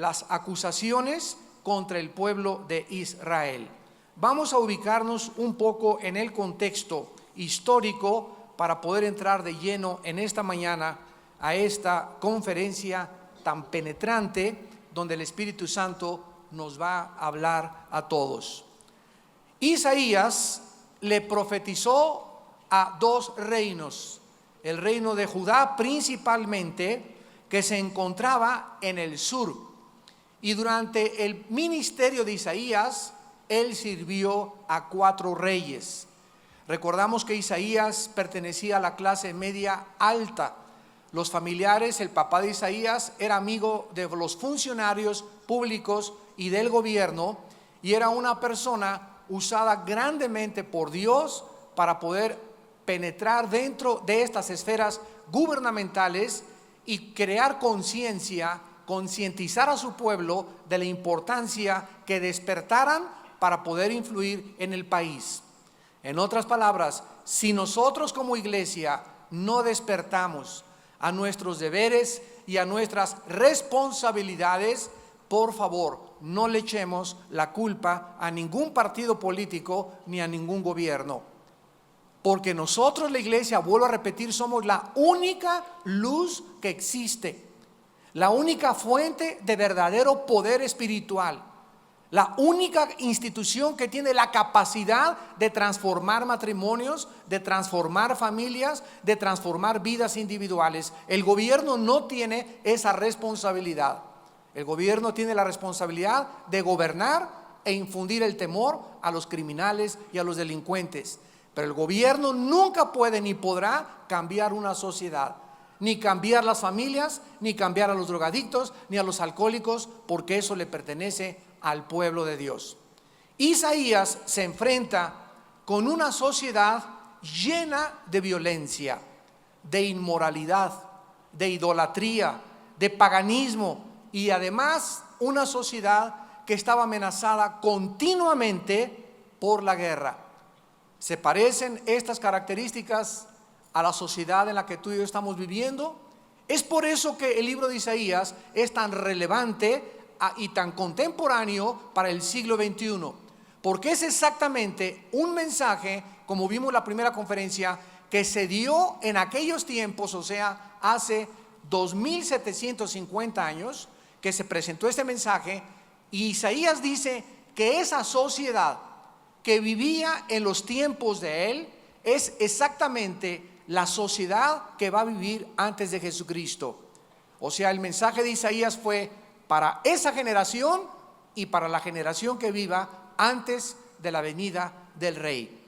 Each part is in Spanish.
las acusaciones contra el pueblo de Israel. Vamos a ubicarnos un poco en el contexto histórico para poder entrar de lleno en esta mañana a esta conferencia tan penetrante donde el Espíritu Santo nos va a hablar a todos. Isaías le profetizó a dos reinos, el reino de Judá principalmente, que se encontraba en el sur, y durante el ministerio de Isaías, él sirvió a 4 reyes. Recordamos que Isaías pertenecía a la clase media alta. Los familiares, el papá de Isaías era amigo de los funcionarios públicos y del gobierno, y era una persona usada grandemente por Dios para poder penetrar dentro de estas esferas gubernamentales y crear conciencia, concientizar a su pueblo de la importancia que despertaran para poder influir en el país. En otras palabras, si nosotros como iglesia no despertamos a nuestros deberes y a nuestras responsabilidades, por favor, no le echemos la culpa a ningún partido político ni a ningún gobierno. Porque nosotros, la iglesia, vuelvo a repetir, somos la única luz que existe, la única fuente de verdadero poder espiritual, la única institución que tiene la capacidad de transformar matrimonios, de transformar familias, de transformar vidas individuales. El gobierno no tiene esa responsabilidad. El gobierno tiene la responsabilidad de gobernar e infundir el temor a los criminales y a los delincuentes. Pero el gobierno nunca puede ni podrá cambiar una sociedad, ni cambiar las familias, ni cambiar a los drogadictos, ni a los alcohólicos, porque eso le pertenece al pueblo de Dios. Isaías se enfrenta con una sociedad llena de violencia, de inmoralidad, de idolatría, de paganismo, y además una sociedad que estaba amenazada continuamente por la guerra. ¿Se parecen estas características a la sociedad en la que tú y yo estamos viviendo? Es por eso que el libro de Isaías es tan relevante y tan contemporáneo para el siglo XXI, porque es exactamente un mensaje, como vimos en la primera conferencia, que se dio en aquellos tiempos, o sea, hace 2750 años, que se presentó este mensaje. Y Isaías dice que esa sociedad que vivía en los tiempos de él es exactamente la sociedad que va a vivir antes de Jesucristo. O sea, el mensaje de Isaías fue para esa generación y para la generación que viva antes de la venida del Rey.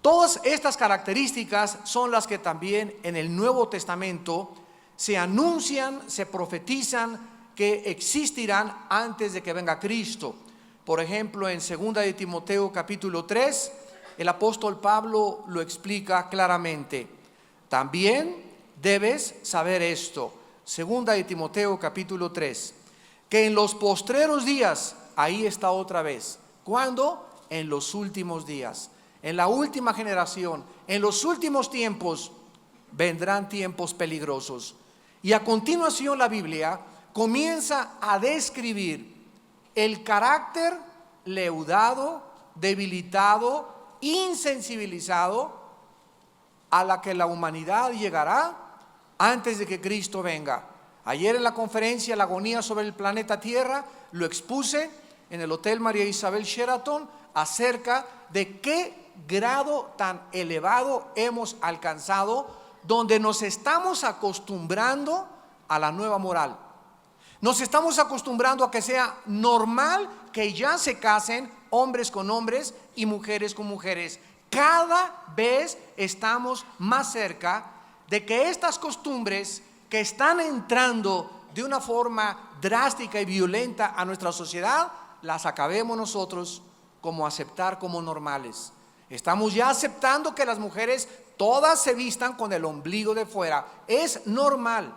Todas estas características son las que también en el Nuevo Testamento se anuncian, se profetizan que existirán antes de que venga Cristo. Por ejemplo, en 2 de Timoteo capítulo 3, el apóstol Pablo lo explica claramente. También debes saber esto, 2 de Timoteo capítulo 3, que en los postreros días, ahí está otra vez. ¿Cuándo? En los últimos días, en la última generación, en los últimos tiempos, vendrán tiempos peligrosos. Y a continuación la Biblia comienza a describir el carácter leudado, debilitado, insensibilizado a la que la humanidad llegará antes de que Cristo venga. Ayer en la conferencia La agonía sobre el planeta Tierra lo expuse en el Hotel María Isabel Sheraton acerca de qué grado tan elevado hemos alcanzado, donde nos estamos acostumbrando a la nueva moral. Nos estamos acostumbrando a que sea normal que ya se casen hombres con hombres y mujeres con mujeres. Cada vez estamos más cerca de que estas costumbres que están entrando de una forma drástica y violenta a nuestra sociedad, las acabemos nosotros como aceptar como normales. Estamos ya aceptando que las mujeres todas se vistan con el ombligo de fuera. Es normal.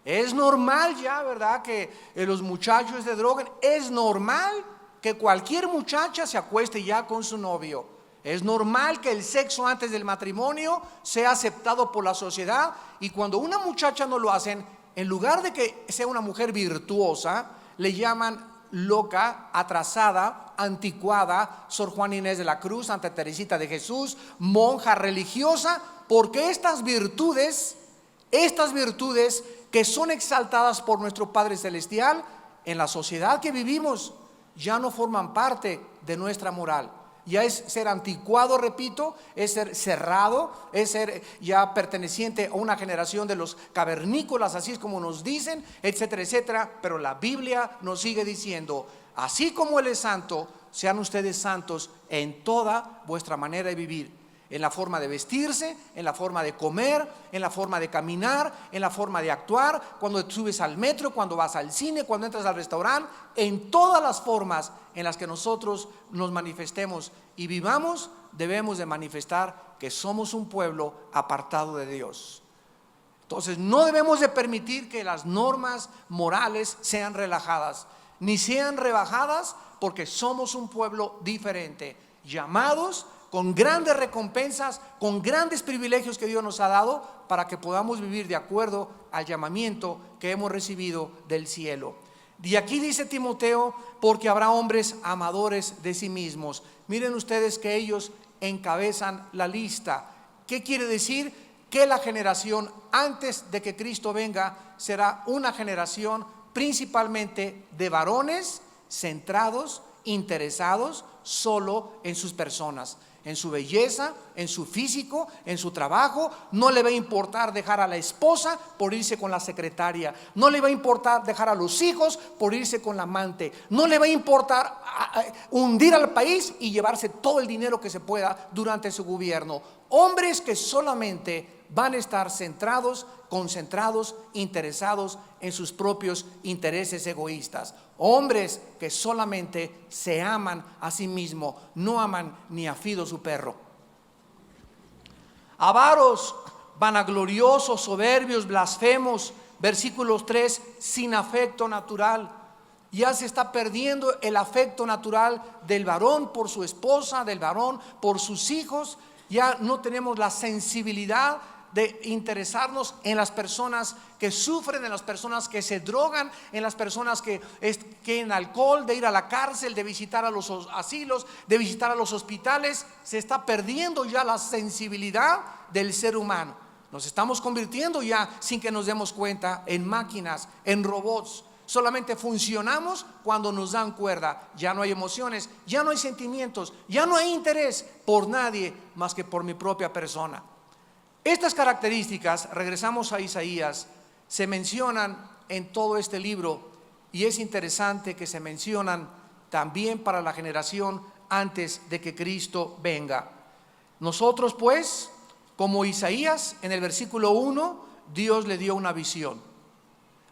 Es normal ya, ¿verdad? Que los muchachos se droguen. Es normal que cualquier muchacha se acueste ya con su novio. Es normal que el sexo antes del matrimonio sea aceptado por la sociedad. Y cuando una muchacha no lo hacen, en lugar de que sea una mujer virtuosa, le llaman loca, atrasada, anticuada, Sor Juana Inés de la Cruz, Santa Teresita de Jesús, monja religiosa, porque estas virtudes que son exaltadas por nuestro Padre Celestial, en la sociedad que vivimos, ya no forman parte de nuestra moral. Ya es ser anticuado, repito, es ser cerrado, es ser ya perteneciente a una generación de los cavernícolas, así es como nos dicen, etcétera, etcétera. Pero la Biblia nos sigue diciendo, así como Él es santo, sean ustedes santos en toda vuestra manera de vivir. En la forma de vestirse, en la forma de comer, en la forma de caminar, en la forma de actuar, cuando subes al metro, cuando vas al cine, cuando entras al restaurante, en todas las formas en las que nosotros nos manifestemos y vivamos, debemos de manifestar que somos un pueblo apartado de Dios. Entonces no debemos de permitir que las normas morales sean relajadas, ni sean rebajadas, porque somos un pueblo diferente, llamados con grandes recompensas, con grandes privilegios que Dios nos ha dado, para que podamos vivir de acuerdo al llamamiento que hemos recibido del cielo. Y aquí dice Timoteo, porque habrá hombres amadores de sí mismos. Miren ustedes que ellos encabezan la lista. ¿Qué quiere decir? Que la generación antes de que Cristo venga será una generación principalmente de varones centrados, interesados solo en sus personas, en su belleza, en su físico, en su trabajo. No le va a importar dejar a la esposa por irse con la secretaria, no le va a importar dejar a los hijos por irse con la amante, no le va a importar hundir al país y llevarse todo el dinero que se pueda durante su gobierno. Hombres que solamente van a estar centrados, concentrados, interesados en sus propios intereses egoístas. Hombres que solamente se aman a sí mismos, no aman ni a Fido su perro. Avaros, vanagloriosos, soberbios, blasfemos, versículos 3, sin afecto natural. Ya se está perdiendo el afecto natural del varón por su esposa, del varón por sus hijos. Ya no tenemos la sensibilidad de interesarnos en las personas que sufren, en las personas que se drogan, en las personas que en alcohol, de ir a la cárcel, de visitar a los asilos, de visitar a los hospitales. Se está perdiendo ya la sensibilidad del ser humano. Nos estamos convirtiendo ya, sin que nos demos cuenta, en máquinas, en robots. Solamente funcionamos cuando nos dan cuerda. Ya no hay emociones, ya no hay sentimientos, ya no hay interés por nadie más que por mi propia persona. Estas características, regresamos a Isaías, se mencionan en todo este libro, y es interesante que se mencionan también para la generación antes de que Cristo venga. Nosotros pues, como Isaías, en el versículo 1, Dios le dio una visión.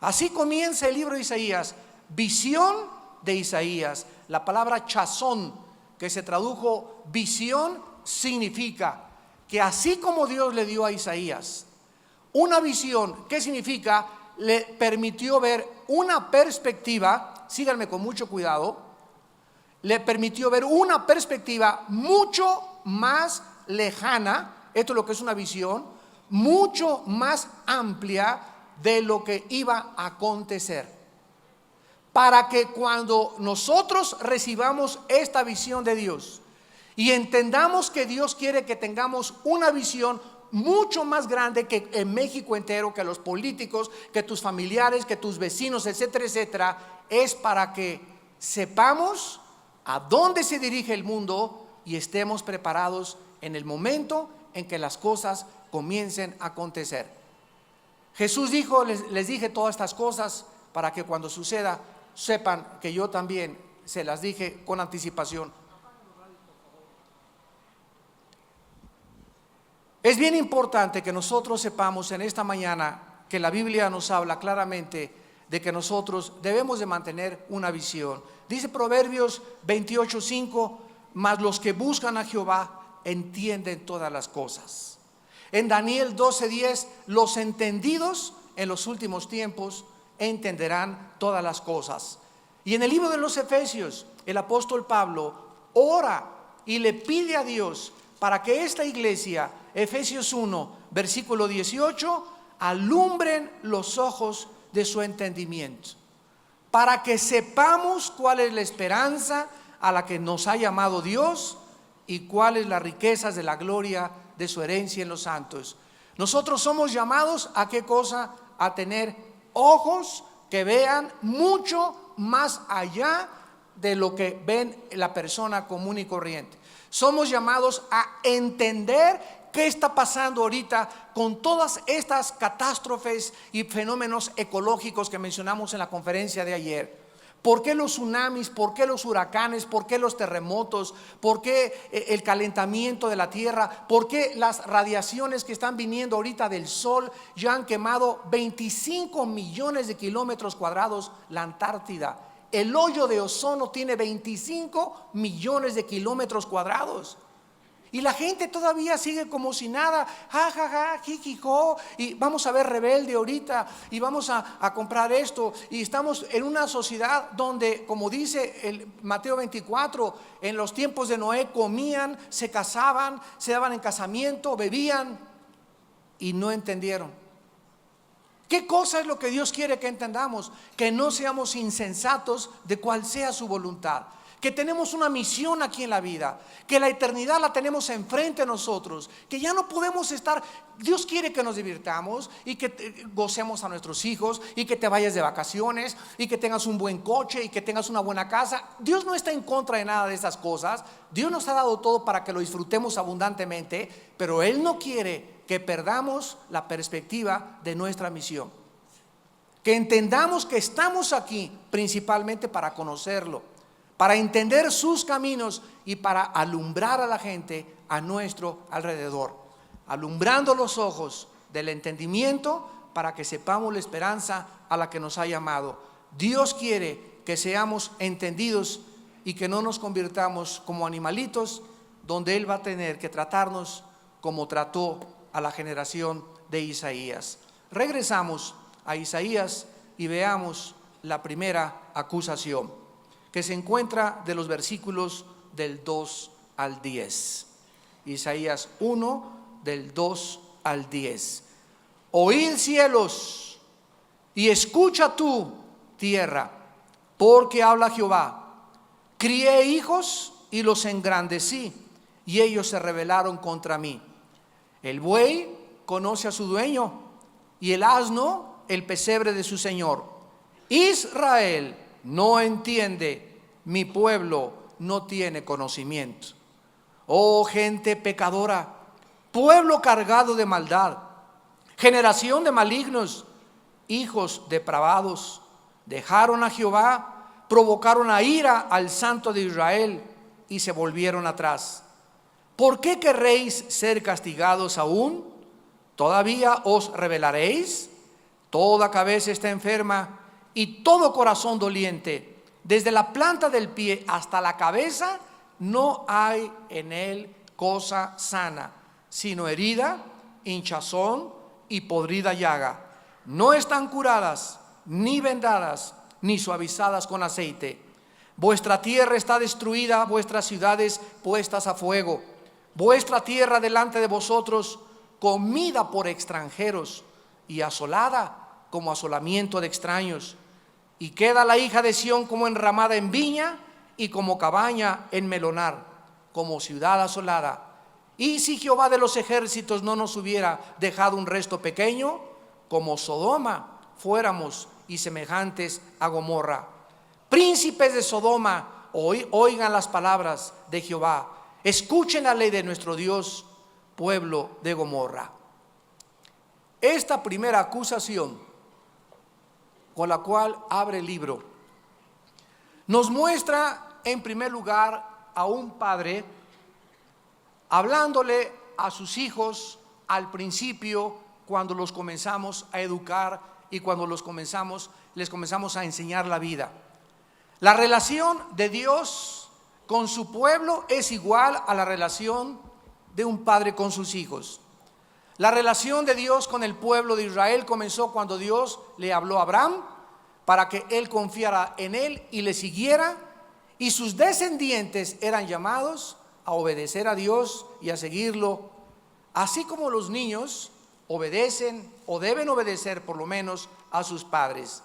Así comienza el libro de Isaías, visión de Isaías. La palabra chazón, que se tradujo visión, significa que así como Dios le dio a Isaías una visión, ¿qué significa? Le permitió ver una perspectiva, síganme con mucho cuidado, le permitió ver una perspectiva mucho más lejana, esto es lo que es una visión, mucho más amplia de lo que iba a acontecer. Para que cuando nosotros recibamos esta visión de Dios, y entendamos que Dios quiere que tengamos una visión mucho más grande que en México entero, que los políticos, que tus familiares, que tus vecinos, etcétera, etcétera, es para que sepamos a dónde se dirige el mundo y estemos preparados en el momento en que las cosas comiencen a acontecer. Jesús dijo, les dije todas estas cosas para que cuando suceda sepan que yo también se las dije con anticipación. Es bien importante que nosotros sepamos en esta mañana que la Biblia nos habla claramente de que nosotros debemos de mantener una visión. Dice Proverbios 28:5, mas los que buscan a Jehová entienden todas las cosas. En Daniel 12:10, los entendidos en los últimos tiempos entenderán todas las cosas. Y en el libro de los Efesios, el apóstol Pablo ora y le pide a Dios para que esta iglesia, Efesios 1, versículo 18, alumbren los ojos de su entendimiento. para que sepamos cuál es la esperanza a la que nos ha llamado Dios y cuáles las riquezas de la gloria de su herencia en los santos. Nosotros somos llamados a ¿qué cosa? A tener ojos que vean mucho más allá de lo que ven la persona común y corriente. Somos llamados a entender qué está pasando ahorita con todas estas catástrofes y fenómenos ecológicos que mencionamos en la conferencia de ayer. ¿Por qué los tsunamis? ¿Por qué los huracanes? ¿Por qué los terremotos? ¿Por qué el calentamiento de la tierra? ¿Por qué las radiaciones que están viniendo ahorita del sol ya han quemado 25 millones de kilómetros cuadrados la Antártida? El hoyo de ozono tiene 25 millones de kilómetros cuadrados. Y la gente todavía sigue como si nada, ja, ja, ja, jijijo, y vamos a ver Rebelde ahorita, y vamos a comprar esto. Y estamos en una sociedad donde, como dice el Mateo 24, en los tiempos de Noé comían, se casaban, se daban en casamiento, bebían, y no entendieron. ¿Qué cosa es lo que Dios quiere que entendamos? Que no seamos insensatos de cual sea su voluntad. Que tenemos una misión aquí en la vida, que la eternidad la tenemos enfrente de nosotros, que ya no podemos estar. Dios quiere que nos divirtamos y que gocemos a nuestros hijos y que te vayas de vacaciones y que tengas un buen coche y que tengas una buena casa. Dios no está en contra de nada de esas cosas. Dios nos ha dado todo para que lo disfrutemos abundantemente, pero Él no quiere que perdamos la perspectiva de nuestra misión. Que entendamos que estamos aquí principalmente para conocerlo, para entender sus caminos y para alumbrar a la gente a nuestro alrededor, alumbrando los ojos del entendimiento para que sepamos la esperanza a la que nos ha llamado. Dios quiere que seamos entendidos y que no nos convirtamos como animalitos, donde Él va a tener que tratarnos como trató a la generación de Isaías. Regresamos a Isaías y veamos la primera acusación, que se encuentra de los versículos del 2 al 10. Isaías 1, del 2 al 10. Oíd cielos y escucha tú tierra, porque habla Jehová. Crié hijos y los engrandecí, y ellos se rebelaron contra mí. El buey conoce a su dueño, y el asno el pesebre de su señor. Israel no entiende, mi pueblo no tiene conocimiento. Oh gente pecadora, pueblo cargado de maldad, generación de malignos, hijos depravados, dejaron a Jehová, provocaron a ira al Santo de Israel y se volvieron atrás. ¿Por qué querréis ser castigados aún? ¿Todavía os rebelaréis? Toda cabeza está enferma y todo corazón doliente. Desde la planta del pie hasta la cabeza no hay en él cosa sana, sino herida, hinchazón y podrida llaga. No están curadas, ni vendadas, ni suavizadas con aceite. Vuestra tierra está destruida, vuestras ciudades puestas a fuego. Vuestra tierra delante de vosotros, comida por extranjeros y asolada como asolamiento de extraños. Y queda la hija de Sión como enramada en viña y como cabaña en melonar, como ciudad asolada. Y si Jehová de los ejércitos no nos hubiera dejado un resto pequeño, como Sodoma fuéramos y semejantes a Gomorra. Príncipes de Sodoma, oigan las palabras de Jehová. Escuchen la ley de nuestro Dios, pueblo de Gomorra. Esta primera acusación con la cual abre el libro nos muestra en primer lugar a un padre hablándole a sus hijos al principio, cuando los comenzamos a educar y cuando les comenzamos a enseñar la vida. La relación de Dios con su pueblo es igual a la relación de un padre con sus hijos. La relación de Dios con el pueblo de Israel comenzó cuando Dios le habló a Abraham para que él confiara en él y le siguiera, y sus descendientes eran llamados a obedecer a Dios y a seguirlo, así como los niños obedecen o deben obedecer por lo menos a sus padres.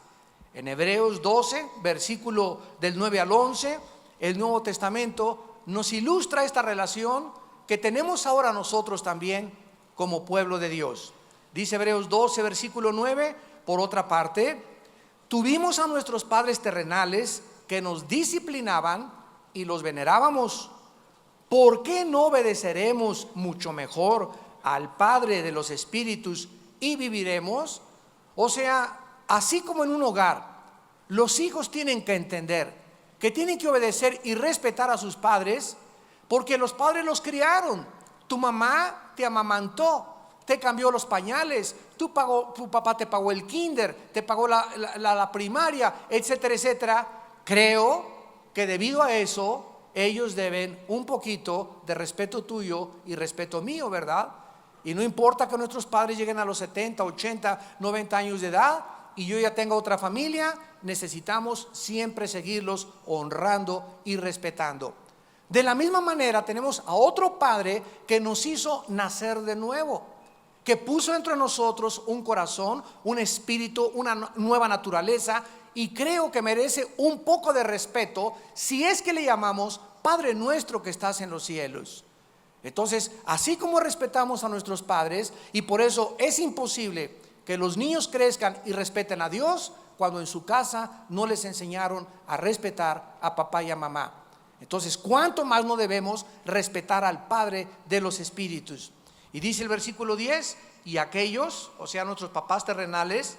En Hebreos 12, versículo del 9 al 11, el Nuevo Testamento nos ilustra esta relación que tenemos ahora nosotros también como pueblo de Dios. Dice Hebreos 12, versículo 9, por otra parte, tuvimos a nuestros padres terrenales que nos disciplinaban y los venerábamos. ¿Por qué no obedeceremos mucho mejor al Padre de los Espíritus y viviremos? O sea, así como en un hogar, los hijos tienen que entender que tienen que obedecer y respetar a sus padres, porque los padres los criaron. Tu mamá te amamantó, te cambió los pañales, tu papá te pagó el kinder, te pagó la primaria, etcétera, etcétera. Creo que debido a eso ellos deben un poquito de respeto tuyo y respeto mío, ¿verdad? Y no importa que nuestros padres lleguen a los 70, 80, 90 años de edad y yo ya tenga otra familia, necesitamos siempre seguirlos honrando y respetando. De la misma manera tenemos a otro Padre que nos hizo nacer de nuevo, que puso dentro de nosotros un corazón, un espíritu, una nueva naturaleza, y creo que merece un poco de respeto si es que le llamamos Padre nuestro que estás en los cielos. Entonces, así como respetamos a nuestros padres, y por eso es imposible que los niños crezcan y respeten a Dios cuando en su casa no les enseñaron a respetar a papá y a mamá. Entonces, ¿cuánto más no debemos respetar al Padre de los Espíritus? Y dice el versículo 10, y aquellos, o sea nuestros papás terrenales,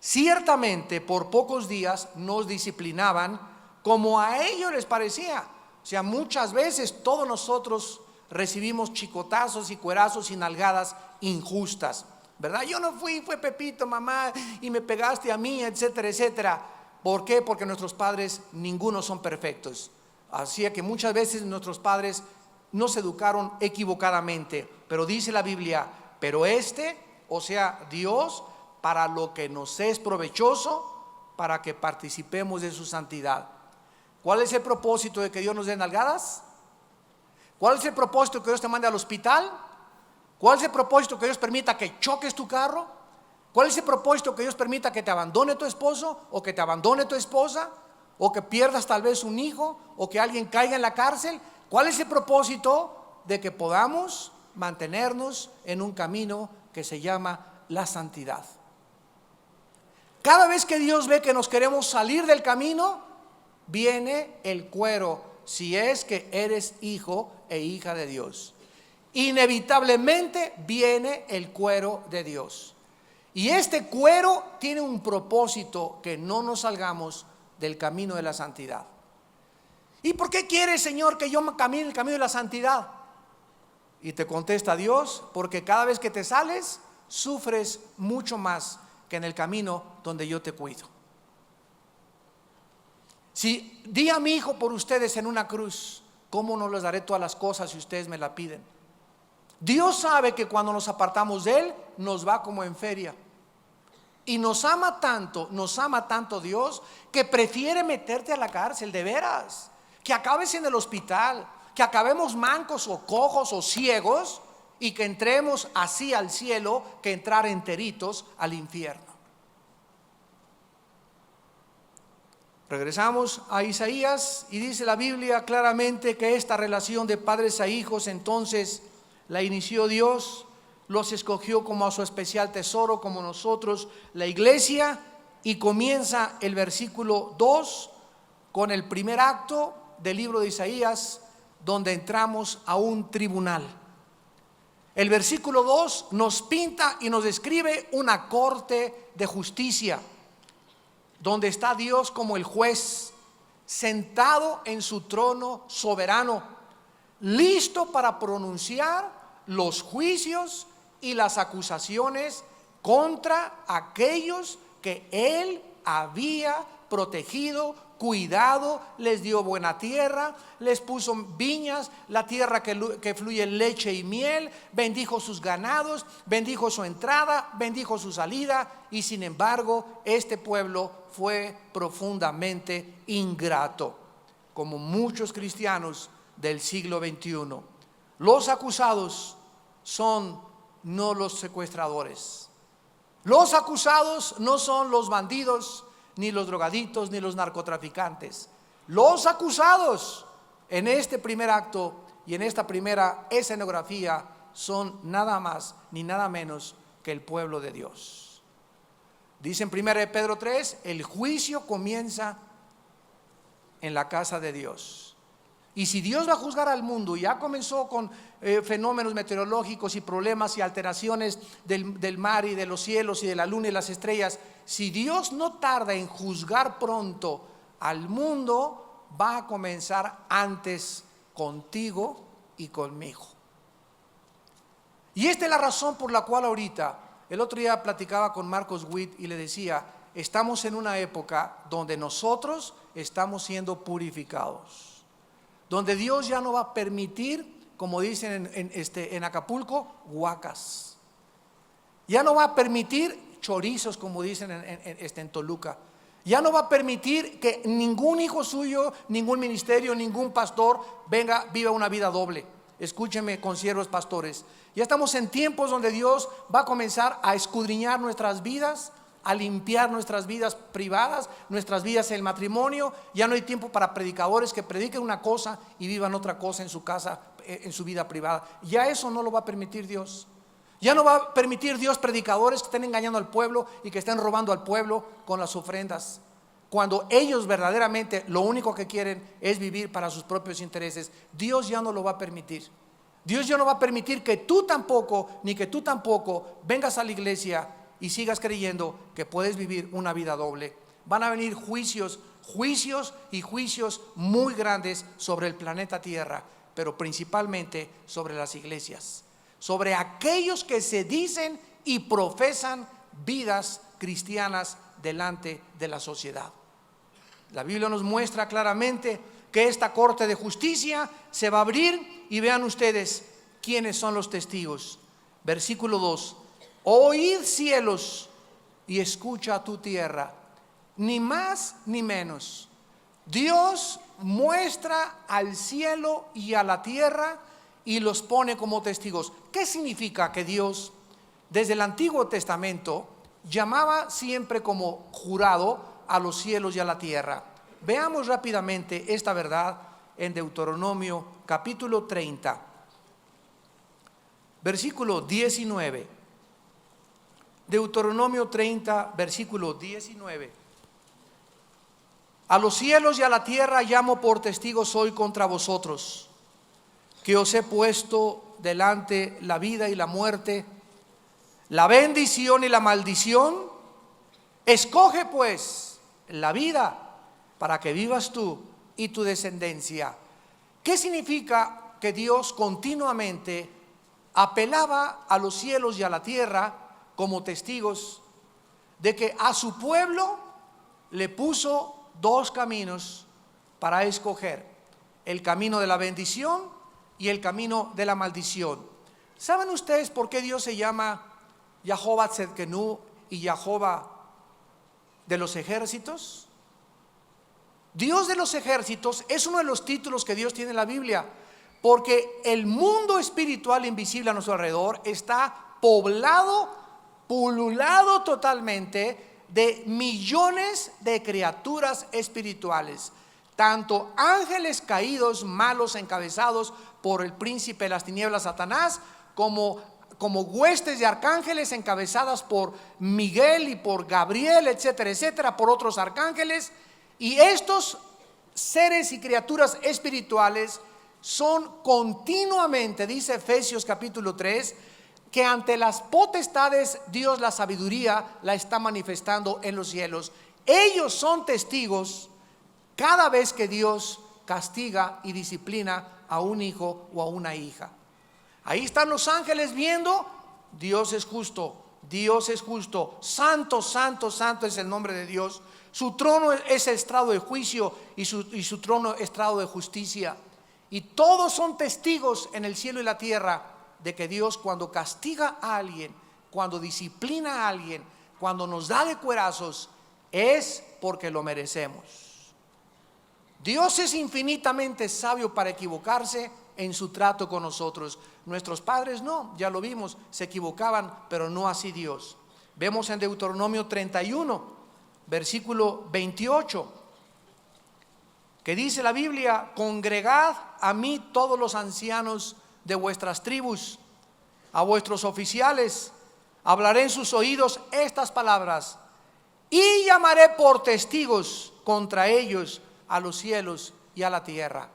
ciertamente por pocos días nos disciplinaban como a ellos les parecía. O sea, muchas veces todos nosotros recibimos chicotazos y cuerazos y nalgadas injustas, ¿verdad? Yo no fui, fue Pepito, mamá, y me pegaste a mí, etcétera, etcétera. ¿Por qué? Porque nuestros padres ninguno son perfectos. Así que muchas veces nuestros padres nos educaron equivocadamente. Pero dice la Biblia, pero o sea, Dios, para lo que nos es provechoso, para que participemos de su santidad. ¿Cuál es el propósito de que Dios nos dé nalgadas? ¿Cuál es el propósito de que Dios te mande al hospital? ¿Cuál es el propósito que Dios permita que choques tu carro? ¿Cuál es el propósito que Dios permita que te abandone tu esposo o que te abandone tu esposa? ¿O que pierdas tal vez un hijo? ¿O que alguien caiga en la cárcel? ¿Cuál es el propósito? De que podamos mantenernos en un camino que se llama la santidad. Cada vez que Dios ve que nos queremos salir del camino, viene el cuero, si es que eres hijo e hija de Dios. Inevitablemente viene el cuero de Dios. Y este cuero tiene un propósito, que no nos salgamos del camino de la santidad. ¿Y por qué quiere, Señor, que yo camine el camino de la santidad? Y te contesta Dios, porque cada vez que te sales, sufres mucho más que en el camino donde yo te cuido. Si di a mi hijo por ustedes en una cruz, ¿cómo no les daré todas las cosas si ustedes me la piden? Dios sabe que cuando nos apartamos de Él, nos va como en feria. Y nos ama tanto Dios, que prefiere meterte a la cárcel, de veras, que acabes en el hospital, que acabemos mancos o cojos o ciegos, y que entremos así al cielo, que entrar enteritos al infierno. Regresamos a Isaías y dice la Biblia claramente que esta relación de padres a hijos entonces la inició Dios, los escogió como a su especial tesoro, como nosotros, la iglesia, y comienza el versículo 2 con el primer acto del libro de Isaías, donde entramos a un tribunal. El versículo 2 nos pinta y nos describe una corte de justicia, donde está Dios como el juez, sentado en su trono soberano, listo para pronunciar los juicios y las acusaciones contra aquellos que Él había protegido, cuidado, les dio buena tierra, les puso viñas, la tierra que fluye leche y miel, bendijo sus ganados, bendijo su entrada, bendijo su salida, y sin embargo este pueblo fue profundamente ingrato, como muchos cristianos del siglo XXI. Los acusados son no los secuestradores, los acusados no son los bandidos, ni los drogadictos, ni los narcotraficantes. Los acusados en este primer acto y en esta primera escenografía son nada más ni nada menos que el pueblo de Dios. Dice en 1 Pedro 3, el juicio comienza en la casa de Dios. Y si Dios va a juzgar al mundo, y ya comenzó con fenómenos meteorológicos y problemas y alteraciones del mar y de los cielos y de la luna y las estrellas, si Dios no tarda en juzgar pronto al mundo, va a comenzar antes contigo y conmigo. Y esta es la razón por la cual ahorita, el otro día platicaba con Marcos Witt y le decía, estamos en una época donde nosotros estamos siendo purificados, donde Dios ya no va a permitir, como dicen en Acapulco, huacas. Ya no va a permitir chorizos, como dicen en Toluca. Ya no va a permitir que ningún hijo suyo, ningún ministerio, ningún pastor viva una vida doble. Escúchenme, consiervos pastores. Ya estamos en tiempos donde Dios va a comenzar a escudriñar nuestras vidas, a limpiar nuestras vidas privadas, nuestras vidas en el matrimonio. Ya no hay tiempo para predicadores que prediquen una cosa y vivan otra cosa en su casa, en su vida privada. Ya eso no lo va a permitir Dios. Ya no va a permitir Dios predicadores que estén engañando al pueblo y que estén robando al pueblo con las ofrendas, cuando ellos verdaderamente lo único que quieren es vivir para sus propios intereses. Dios ya no lo va a permitir. Dios ya no va a permitir que tú tampoco, ni que tú tampoco vengas a la iglesia y sigas creyendo que puedes vivir una vida doble. Van a venir juicios y juicios muy grandes sobre el planeta Tierra, pero principalmente sobre las iglesias, sobre aquellos que se dicen y profesan vidas cristianas delante de la sociedad. La Biblia nos muestra claramente que esta corte de justicia se va a abrir, y vean ustedes quiénes son los testigos. Versículo 2: oíd cielos y escucha a tu tierra, ni más ni menos. Dios muestra al cielo y a la tierra y los pone como testigos. ¿Qué significa que Dios desde el Antiguo Testamento llamaba siempre como jurado a los cielos y a la tierra? Veamos rápidamente esta verdad en Deuteronomio capítulo 30, versículo 19. Deuteronomio 30, versículo 19. A los cielos y a la tierra llamo por testigos hoy contra vosotros, que os he puesto delante la vida y la muerte, la bendición y la maldición. Escoge pues la vida para que vivas tú y tu descendencia. ¿Qué significa que Dios continuamente apelaba a los cielos y a la tierra como testigos de que a su pueblo le puso dos caminos para escoger: el camino de la bendición y el camino de la maldición? ¿Saben ustedes por qué Dios se llama Jehová Tzedkenu y Jehová de los ejércitos? Dios de los ejércitos es uno de los títulos que Dios tiene en la Biblia, porque el mundo espiritual invisible a nuestro alrededor está poblado, pululado totalmente de millones de criaturas espirituales, tanto ángeles caídos, malos, encabezados por el príncipe de las tinieblas, Satanás, como huestes de arcángeles encabezadas por Miguel y por Gabriel, etcétera, etcétera, por otros arcángeles. Y estos seres y criaturas espirituales son continuamente, dice Efesios capítulo 3, que ante las potestades Dios la sabiduría la está manifestando en los cielos. Ellos son testigos cada vez que Dios castiga y disciplina a un hijo o a una hija. Ahí están los ángeles viendo: Dios es justo, Dios es justo, santo, santo, santo es el nombre de Dios. Su trono es estrado de juicio y su trono estrado de justicia. Y todos son testigos en el cielo y la tierra de que Dios, cuando castiga a alguien, cuando disciplina a alguien, cuando nos da de cuerazos, es porque lo merecemos. Dios es infinitamente sabio para equivocarse en su trato con nosotros. Nuestros padres no, ya lo vimos, se equivocaban, pero no así Dios. Vemos en Deuteronomio 31, versículo 28, que dice la Biblia: congregad a mí todos los ancianos de vuestras tribus, a vuestros oficiales, hablaré en sus oídos estas palabras, y llamaré por testigos contra ellos a los cielos y a la tierra.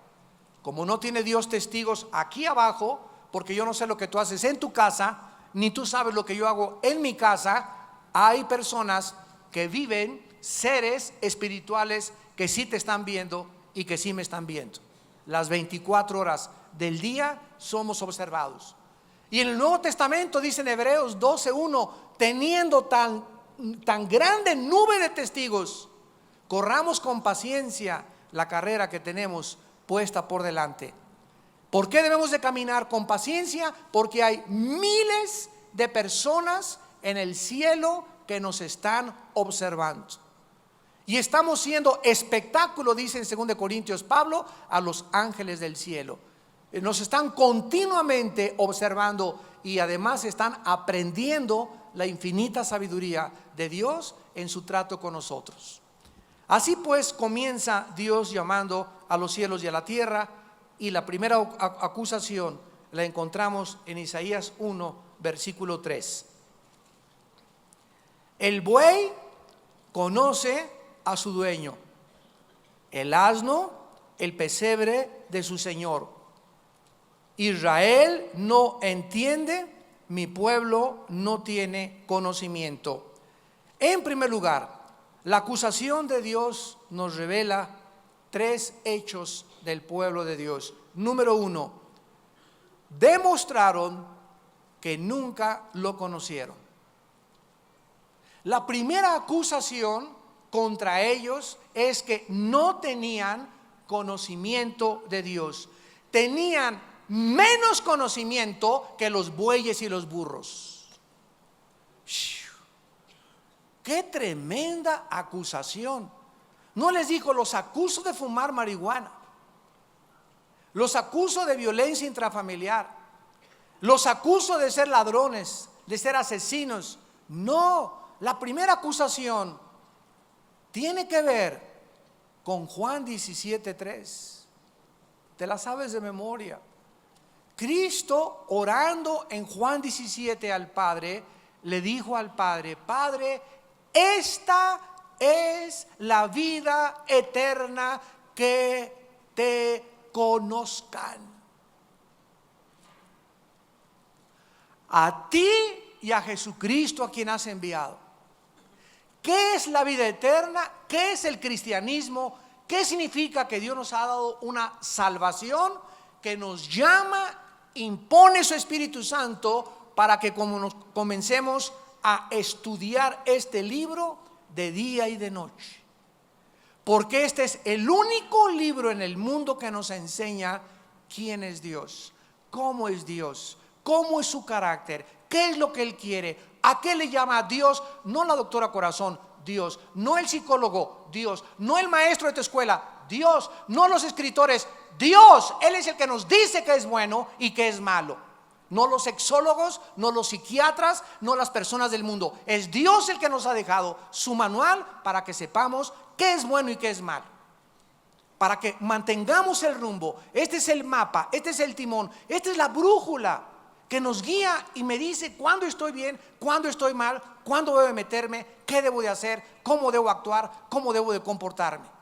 Como no tiene Dios testigos aquí abajo, porque yo no sé lo que tú haces en tu casa, ni tú sabes lo que yo hago en mi casa, hay personas que viven, seres espirituales que sí te están viendo y que sí me están viendo. Las 24 horas del día somos observados. Y en el Nuevo Testamento dice en Hebreos 12:1, teniendo tan grande nube de testigos, corramos con paciencia la carrera que tenemos puesta por delante. ¿Por qué debemos de caminar con paciencia? Porque hay miles de personas en el cielo que nos están observando. Y estamos siendo espectáculo, dice en 2 Corintios Pablo, a los ángeles del cielo. Nos están continuamente observando y además están aprendiendo la infinita sabiduría de Dios en su trato con nosotros. Así pues comienza Dios llamando a los cielos y a la tierra, y la primera acusación la encontramos en Isaías 1, versículo 3. El buey conoce a su dueño, el asno el pesebre de su señor. Israel no entiende, mi pueblo no tiene conocimiento. En primer lugar, la acusación de Dios nos revela 3 hechos del pueblo de Dios. Número 1, demostraron que nunca lo conocieron. La primera acusación contra ellos es que no tenían conocimiento de Dios. Tenían menos conocimiento que los bueyes y los burros. ¡Qué tremenda acusación! No les dijo: los acuso de fumar marihuana, los acuso de violencia intrafamiliar, los acuso de ser ladrones, de ser asesinos. No, la primera acusación tiene que ver con Juan 17:3. Te la sabes de memoria. Cristo, orando en Juan 17 al Padre, le dijo al Padre: Padre, esta es la vida eterna, que te conozcan a ti y a Jesucristo, a quien has enviado. ¿Qué es la vida eterna? ¿Qué es el cristianismo? ¿Qué significa? Que Dios nos ha dado una salvación que nos llama, impone su Espíritu Santo para que comencemos a estudiar este libro de día y de noche. Porque este es el único libro en el mundo que nos enseña quién es Dios, cómo es Dios, cómo es su carácter, qué es lo que Él quiere, a qué le llama a Dios. No la doctora Corazón, Dios. No el psicólogo, Dios. No el maestro de tu escuela, Dios. No los escritores, Dios. Él es el que nos dice que es bueno y que es malo. No los sexólogos, no los psiquiatras, no las personas del mundo. Es Dios el que nos ha dejado su manual para que sepamos qué es bueno y qué es malo, para que mantengamos el rumbo. Este es el mapa, este es el timón, esta es la brújula que nos guía y me dice cuándo estoy bien, cuándo estoy mal, cuándo debo de meterme, qué debo de hacer, cómo debo actuar, cómo debo de comportarme.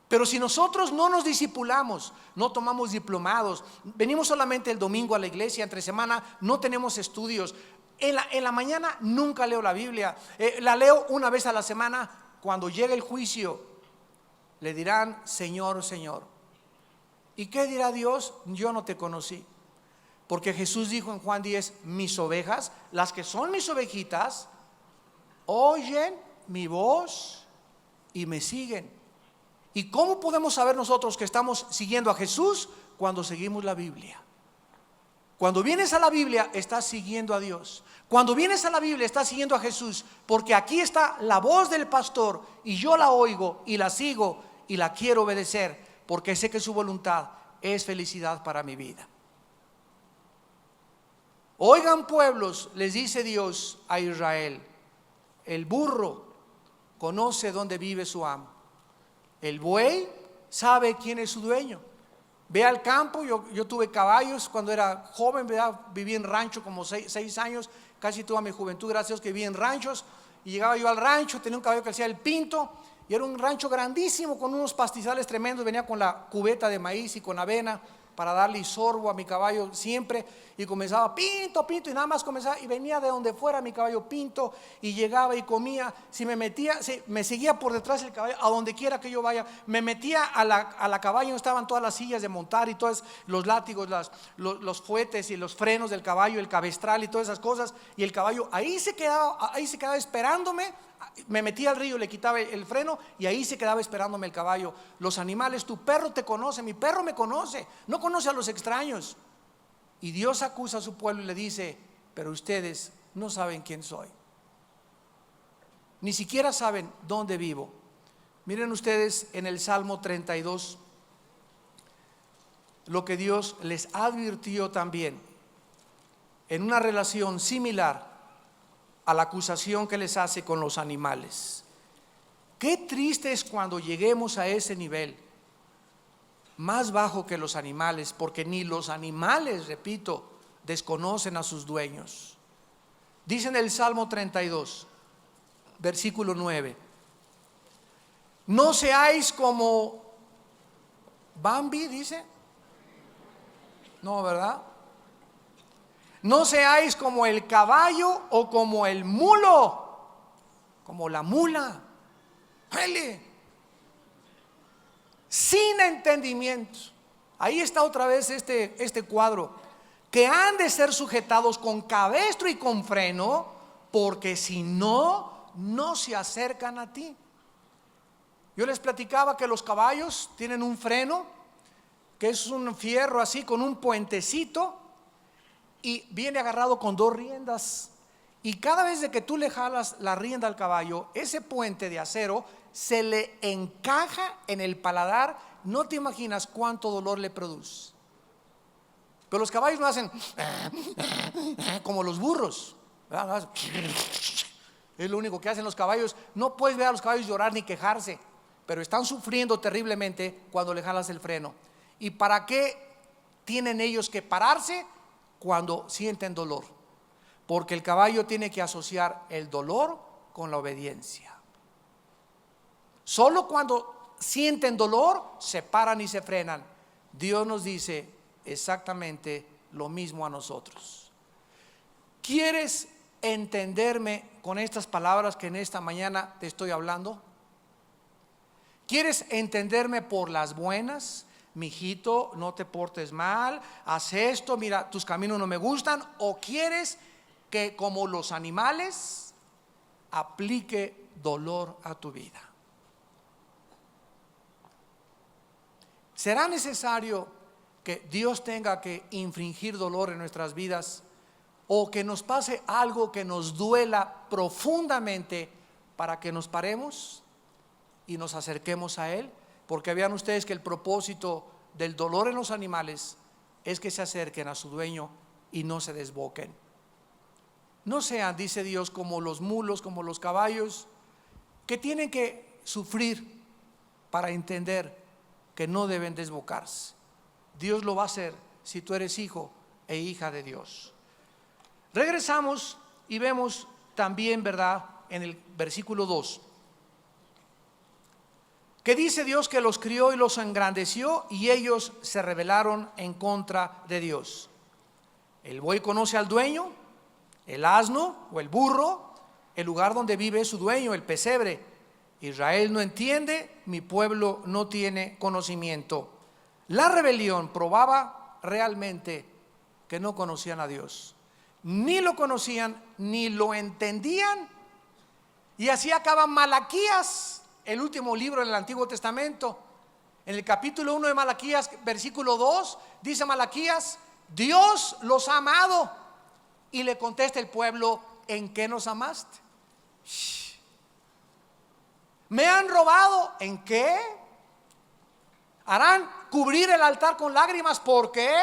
Pero si nosotros no nos discipulamos, no tomamos diplomados, venimos solamente el domingo a la iglesia, entre semana no tenemos estudios, en la mañana nunca leo la Biblia, la leo una vez a la semana. Cuando llegue el juicio le dirán: Señor, Señor. ¿Y qué dirá Dios? Yo no te conocí. Porque Jesús dijo en Juan 10: mis ovejas, las que son mis ovejitas, oyen mi voz y me siguen. ¿Y cómo podemos saber nosotros que estamos siguiendo a Jesús? Cuando seguimos la Biblia. Cuando vienes a la Biblia, estás siguiendo a Dios. Cuando vienes a la Biblia, estás siguiendo a Jesús, porque aquí está la voz del pastor y yo la oigo y la sigo y la quiero obedecer, porque sé que su voluntad es felicidad para mi vida. Oigan, pueblos, les dice Dios a Israel: el burro conoce dónde vive su amo. El buey sabe quién es su dueño. Ve al campo. Yo tuve caballos cuando era joven, ¿verdad? Viví en rancho como 6 años, casi toda mi juventud, gracias a Dios que viví en ranchos. Y llegaba yo al rancho, tenía un caballo que hacía el pinto, y era un rancho grandísimo con unos pastizales tremendos. Venía con la cubeta de maíz y con avena para darle sorbo a mi caballo siempre, y comenzaba pinto, pinto, y nada más comenzaba, y venía de donde fuera mi caballo pinto, y llegaba y comía. Si me metía, me seguía por detrás el caballo, a donde quiera que yo vaya, me metía a la caballo, donde estaban todas las sillas de montar y todos los látigos, los fuetes y los frenos del caballo, el cabestral y todas esas cosas, y el caballo ahí se quedaba esperándome. Me metía al río, le quitaba el freno, y ahí se quedaba esperándome el caballo. Los animales, tu perro te conoce, mi perro me conoce, no conoce a los extraños. Y Dios acusa a su pueblo y le dice: pero ustedes no saben quién soy, ni siquiera saben dónde vivo. Miren ustedes en el Salmo 32 lo que Dios les advirtió también en una relación similar a la acusación que les hace con los animales. Qué triste es cuando lleguemos a ese nivel, más bajo que los animales, porque ni los animales, repito, desconocen a sus dueños. Dice en el Salmo 32, versículo 9: no seáis como Bambi, dice. No, ¿verdad? No seáis como el caballo o como el mulo, como la mula, sin entendimiento. Ahí está otra vez este cuadro: que han de ser sujetados con cabestro y con freno, porque si no, no se acercan a ti. Yo les platicaba que los caballos tienen un freno, que es un fierro así con un puentecito, y viene agarrado con 2 riendas, y cada vez de que tú le jalas la rienda al caballo, ese puente de acero se le encaja en el paladar. No te imaginas cuánto dolor le produce. Pero los caballos no hacen como los burros, ¿verdad? Es lo único que hacen los caballos. No puedes ver a los caballos llorar ni quejarse, pero están sufriendo terriblemente cuando le jalas el freno. ¿Y para qué tienen ellos que pararse? Cuando sienten dolor, porque el caballo tiene que asociar el dolor con la obediencia. Solo cuando sienten dolor se paran y se frenan. Dios nos dice exactamente lo mismo a nosotros. ¿Quieres entenderme con estas palabras que en esta mañana te estoy hablando? ¿Quieres entenderme por las buenas? Mijito, no te portes mal, haz esto, mira, tus caminos no me gustan. ¿O quieres que, como los animales, aplique dolor a tu vida? ¿Será necesario que Dios tenga que infringir dolor en nuestras vidas, o que nos pase algo que nos duela profundamente para que nos paremos y nos acerquemos a Él? Porque vean ustedes que el propósito del dolor en los animales es que se acerquen a su dueño y no se desboquen. No sean, dice Dios, como los mulos, como los caballos, que tienen que sufrir para entender que no deben desbocarse. Dios lo va a hacer si tú eres hijo e hija de Dios. Regresamos y vemos también, ¿verdad?, en el versículo 2, que dice Dios que los crió y los engrandeció, y ellos se rebelaron en contra de Dios. El buey conoce al dueño, el asno o el burro, el lugar donde vive su dueño, el pesebre. Israel no entiende, mi pueblo no tiene conocimiento. La rebelión probaba realmente que no conocían a Dios, ni lo conocían ni lo entendían. Y así acaba Malaquías, el último libro del Antiguo Testamento. En el capítulo 1 de Malaquías, versículo 2, dice Malaquías: Dios los ha amado. Y le contesta el pueblo: ¿en qué nos amaste? ¿Me han robado? ¿En qué? ¿Harán cubrir el altar con lágrimas? ¿Por qué?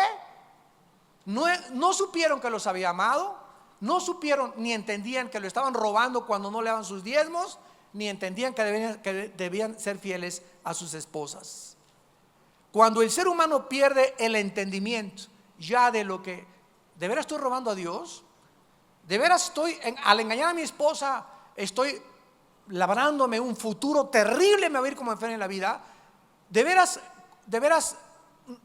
No supieron que los había amado, no supieron ni entendían que lo estaban robando cuando no le daban sus diezmos. ni entendían que debían ser fieles a sus esposas. Cuando el ser humano pierde el entendimiento ya de lo que de veras estoy robando a Dios, de veras al engañar a mi esposa, estoy labrándome un futuro terrible, me va a ir como enfermo en la vida. De veras,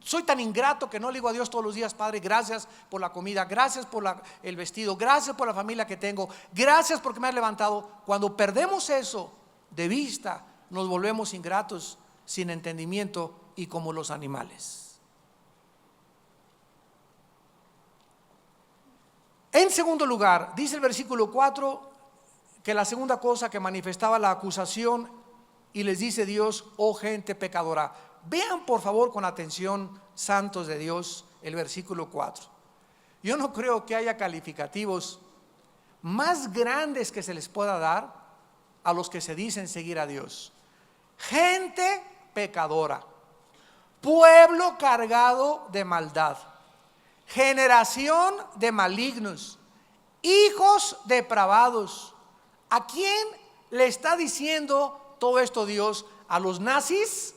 soy tan ingrato que no le digo a Dios todos los días: Padre, gracias por la comida, gracias por el vestido, gracias por la familia que tengo, gracias porque me has levantado. Cuando perdemos eso de vista, nos volvemos ingratos, sin entendimiento y como los animales. En segundo lugar, dice el versículo 4 que la segunda cosa que manifestaba la acusación, y les dice Dios: oh gente pecadora. Vean por favor con atención, santos de Dios, el versículo 4. Yo no creo que haya calificativos más grandes que se les pueda dar a los que se dicen seguir a Dios. Gente pecadora, pueblo cargado de maldad, generación de malignos, hijos depravados. ¿A quién le está diciendo todo esto Dios? ¿A los nazis?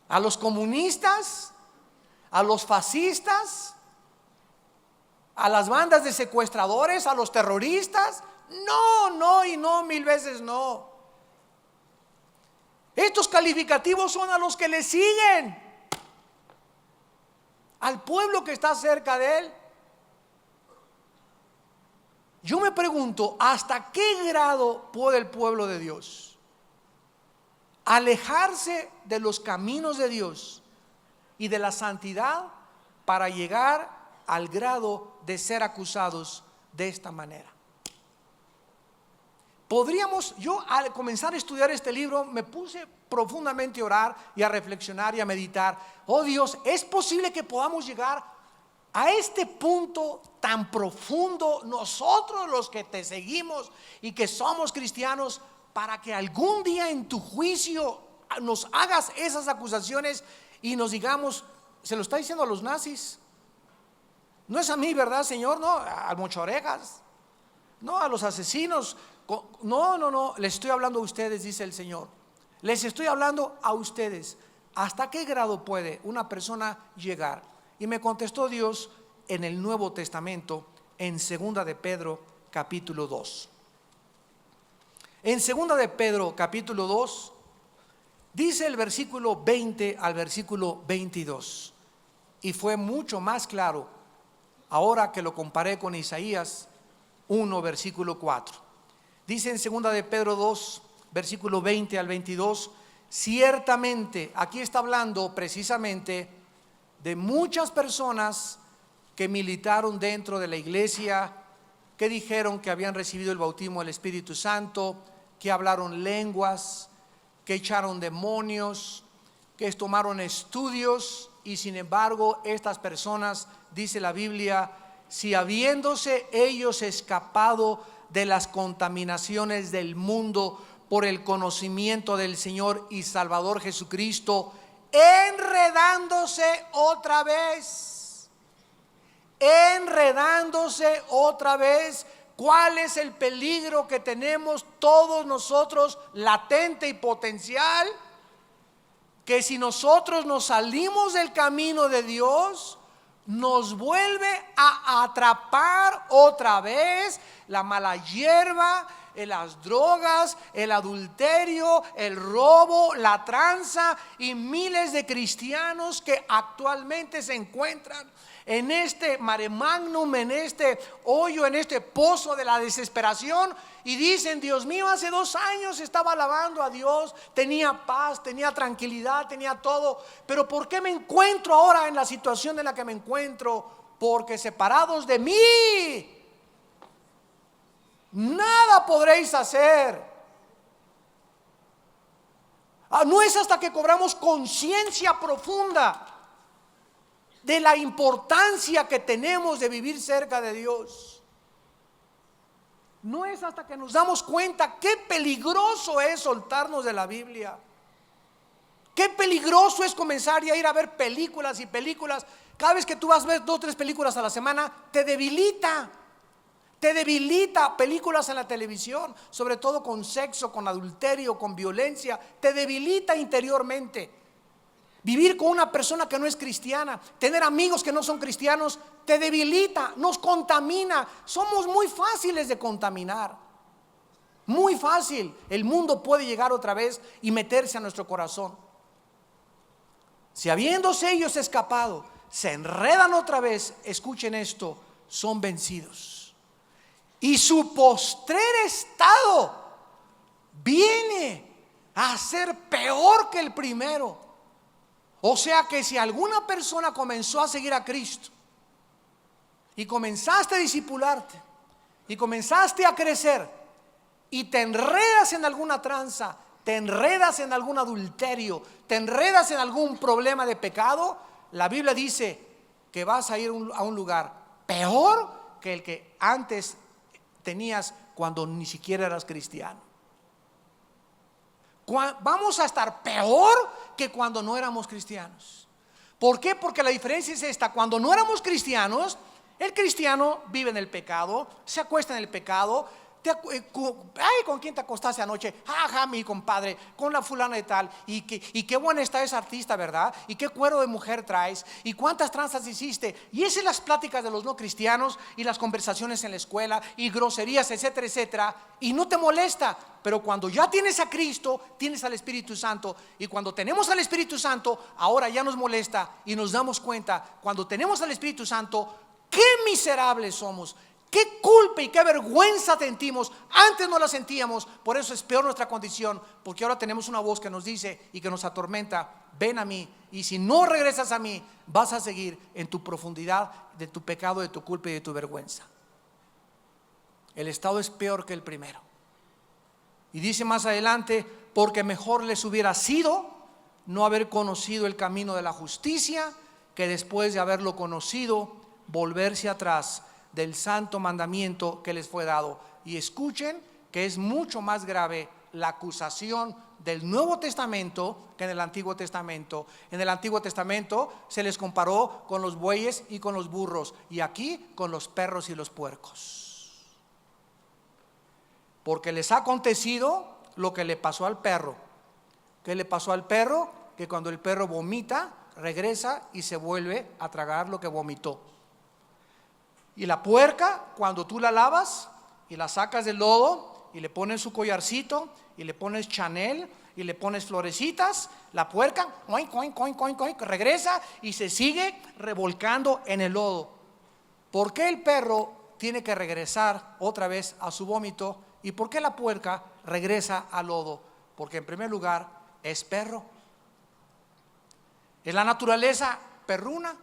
¿A los comunistas? ¿A los fascistas? ¿A las bandas de secuestradores? ¿A los terroristas? No, no y no, mil veces no. Estos calificativos son a los que le siguen, al pueblo que está cerca de él. Yo me pregunto, ¿hasta qué grado puede el pueblo de Dios alejarse de los caminos de Dios y de la santidad para llegar al grado de ser acusados de esta manera? Yo al comenzar a estudiar este libro me puse profundamente a orar y a reflexionar y a meditar. Oh Dios, ¿es posible que podamos llegar a este punto tan profundo nosotros los que te seguimos y que somos cristianos, para que algún día en tu juicio nos hagas esas acusaciones y nos digamos: se lo está diciendo a los nazis? No es a mí, ¿verdad, Señor? No, a mochorejas, no, a los asesinos. No, les estoy hablando a ustedes, dice el Señor. Les estoy hablando a ustedes. ¿Hasta qué grado puede una persona llegar? Y me contestó Dios en el Nuevo Testamento, en segunda de Pedro capítulo 2. En segunda de Pedro capítulo 2 dice el versículo 20 al versículo 22, y fue mucho más claro ahora que lo comparé con Isaías 1 versículo 4. Dice en segunda de Pedro 2 versículo 20 al 22: ciertamente, aquí está hablando precisamente de muchas personas que militaron dentro de la iglesia, que dijeron que habían recibido el bautismo del Espíritu Santo, que hablaron lenguas, que echaron demonios, que tomaron estudios, y sin embargo estas personas, dice la Biblia, si habiéndose ellos escapado de las contaminaciones del mundo por el conocimiento del Señor y Salvador Jesucristo, enredándose otra vez. ¿Cuál es el peligro que tenemos todos nosotros, latente y potencial? Que si nosotros nos salimos del camino de Dios, nos vuelve a atrapar otra vez la mala hierba, las drogas, el adulterio, el robo, la tranza, y miles de cristianos que actualmente se encuentran en este mare magnum, en este hoyo, en este pozo de la desesperación, y dicen: Dios mío, hace 2 años estaba alabando a Dios, tenía paz, tenía tranquilidad, tenía todo, pero ¿por qué me encuentro ahora en la situación en la que me encuentro? Porque separados de mí nada podréis hacer. No es hasta que cobramos conciencia profunda de la importancia que tenemos de vivir cerca de Dios. No es hasta que nos damos cuenta qué peligroso es soltarnos de la Biblia. Qué peligroso es comenzar a ir a ver películas y películas. Cada vez que tú vas a ver 2 o 3 películas a la semana, te debilita. Te debilita películas en la televisión, sobre todo con sexo, con adulterio, con violencia. Te debilita interiormente. Vivir con una persona que no es cristiana, tener amigos que no son cristianos, te debilita, nos contamina. Somos muy fáciles de contaminar. Muy fácil. El mundo puede llegar otra vez y meterse a nuestro corazón. Si habiéndose ellos escapado, se enredan otra vez, escuchen esto, son vencidos. Y su postrer estado viene a ser peor que el primero. O sea que si alguna persona comenzó a seguir a Cristo y comenzaste a discipularte y comenzaste a crecer y te enredas en alguna tranza, te enredas en algún adulterio, te enredas en algún problema de pecado, la Biblia dice que vas a ir a un lugar peor que el que antes tenías cuando ni siquiera eras cristiano. Vamos a estar peor que cuando no éramos cristianos. ¿Por qué? Porque la diferencia es esta: cuando no éramos cristianos, el cristiano vive en el pecado, se acuesta en el pecado. Ay, ¿con quién te acostaste anoche? Ajá, mi compadre, con la fulana de tal. Y qué buena está esa artista, ¿verdad? Y qué cuero de mujer traes. Y cuántas tranzas hiciste. Y esas son las pláticas de los no cristianos. Y las conversaciones en la escuela. Y groserías, etcétera, etcétera. Y no te molesta. Pero cuando ya tienes a Cristo, tienes al Espíritu Santo. Y cuando tenemos al Espíritu Santo, ahora ya nos molesta. Y nos damos cuenta, cuando tenemos al Espíritu Santo, qué miserables somos. Qué culpa y qué vergüenza sentimos. Antes no la sentíamos. Por eso es peor nuestra condición, porque ahora tenemos una voz que nos dice y que nos atormenta: ven a mí, y si no regresas a mí, vas a seguir en tu profundidad de tu pecado, de tu culpa y de tu vergüenza. El estado es peor que el primero. Y dice más adelante: porque mejor les hubiera sido no haber conocido el camino de la justicia, que después de haberlo conocido, volverse atrás del santo mandamiento que les fue dado. Y escuchen que es mucho más grave la acusación del Nuevo Testamento que en el Antiguo Testamento. En el Antiguo Testamento se les comparó con los bueyes y con los burros, y aquí con los perros y los puercos. Porque les ha acontecido lo que le pasó al perro. ¿Qué le pasó al perro? Que cuando el perro vomita, regresa y se vuelve a tragar lo que vomitó. Y la puerca, cuando tú la lavas y la sacas del lodo y le pones su collarcito y le pones Chanel y le pones florecitas, la puerca regresa y se sigue revolcando en el lodo. ¿Por qué el perro tiene que regresar otra vez a su vómito? ¿Y por qué la puerca regresa al lodo? Porque en primer lugar es perro. Es la naturaleza perruna,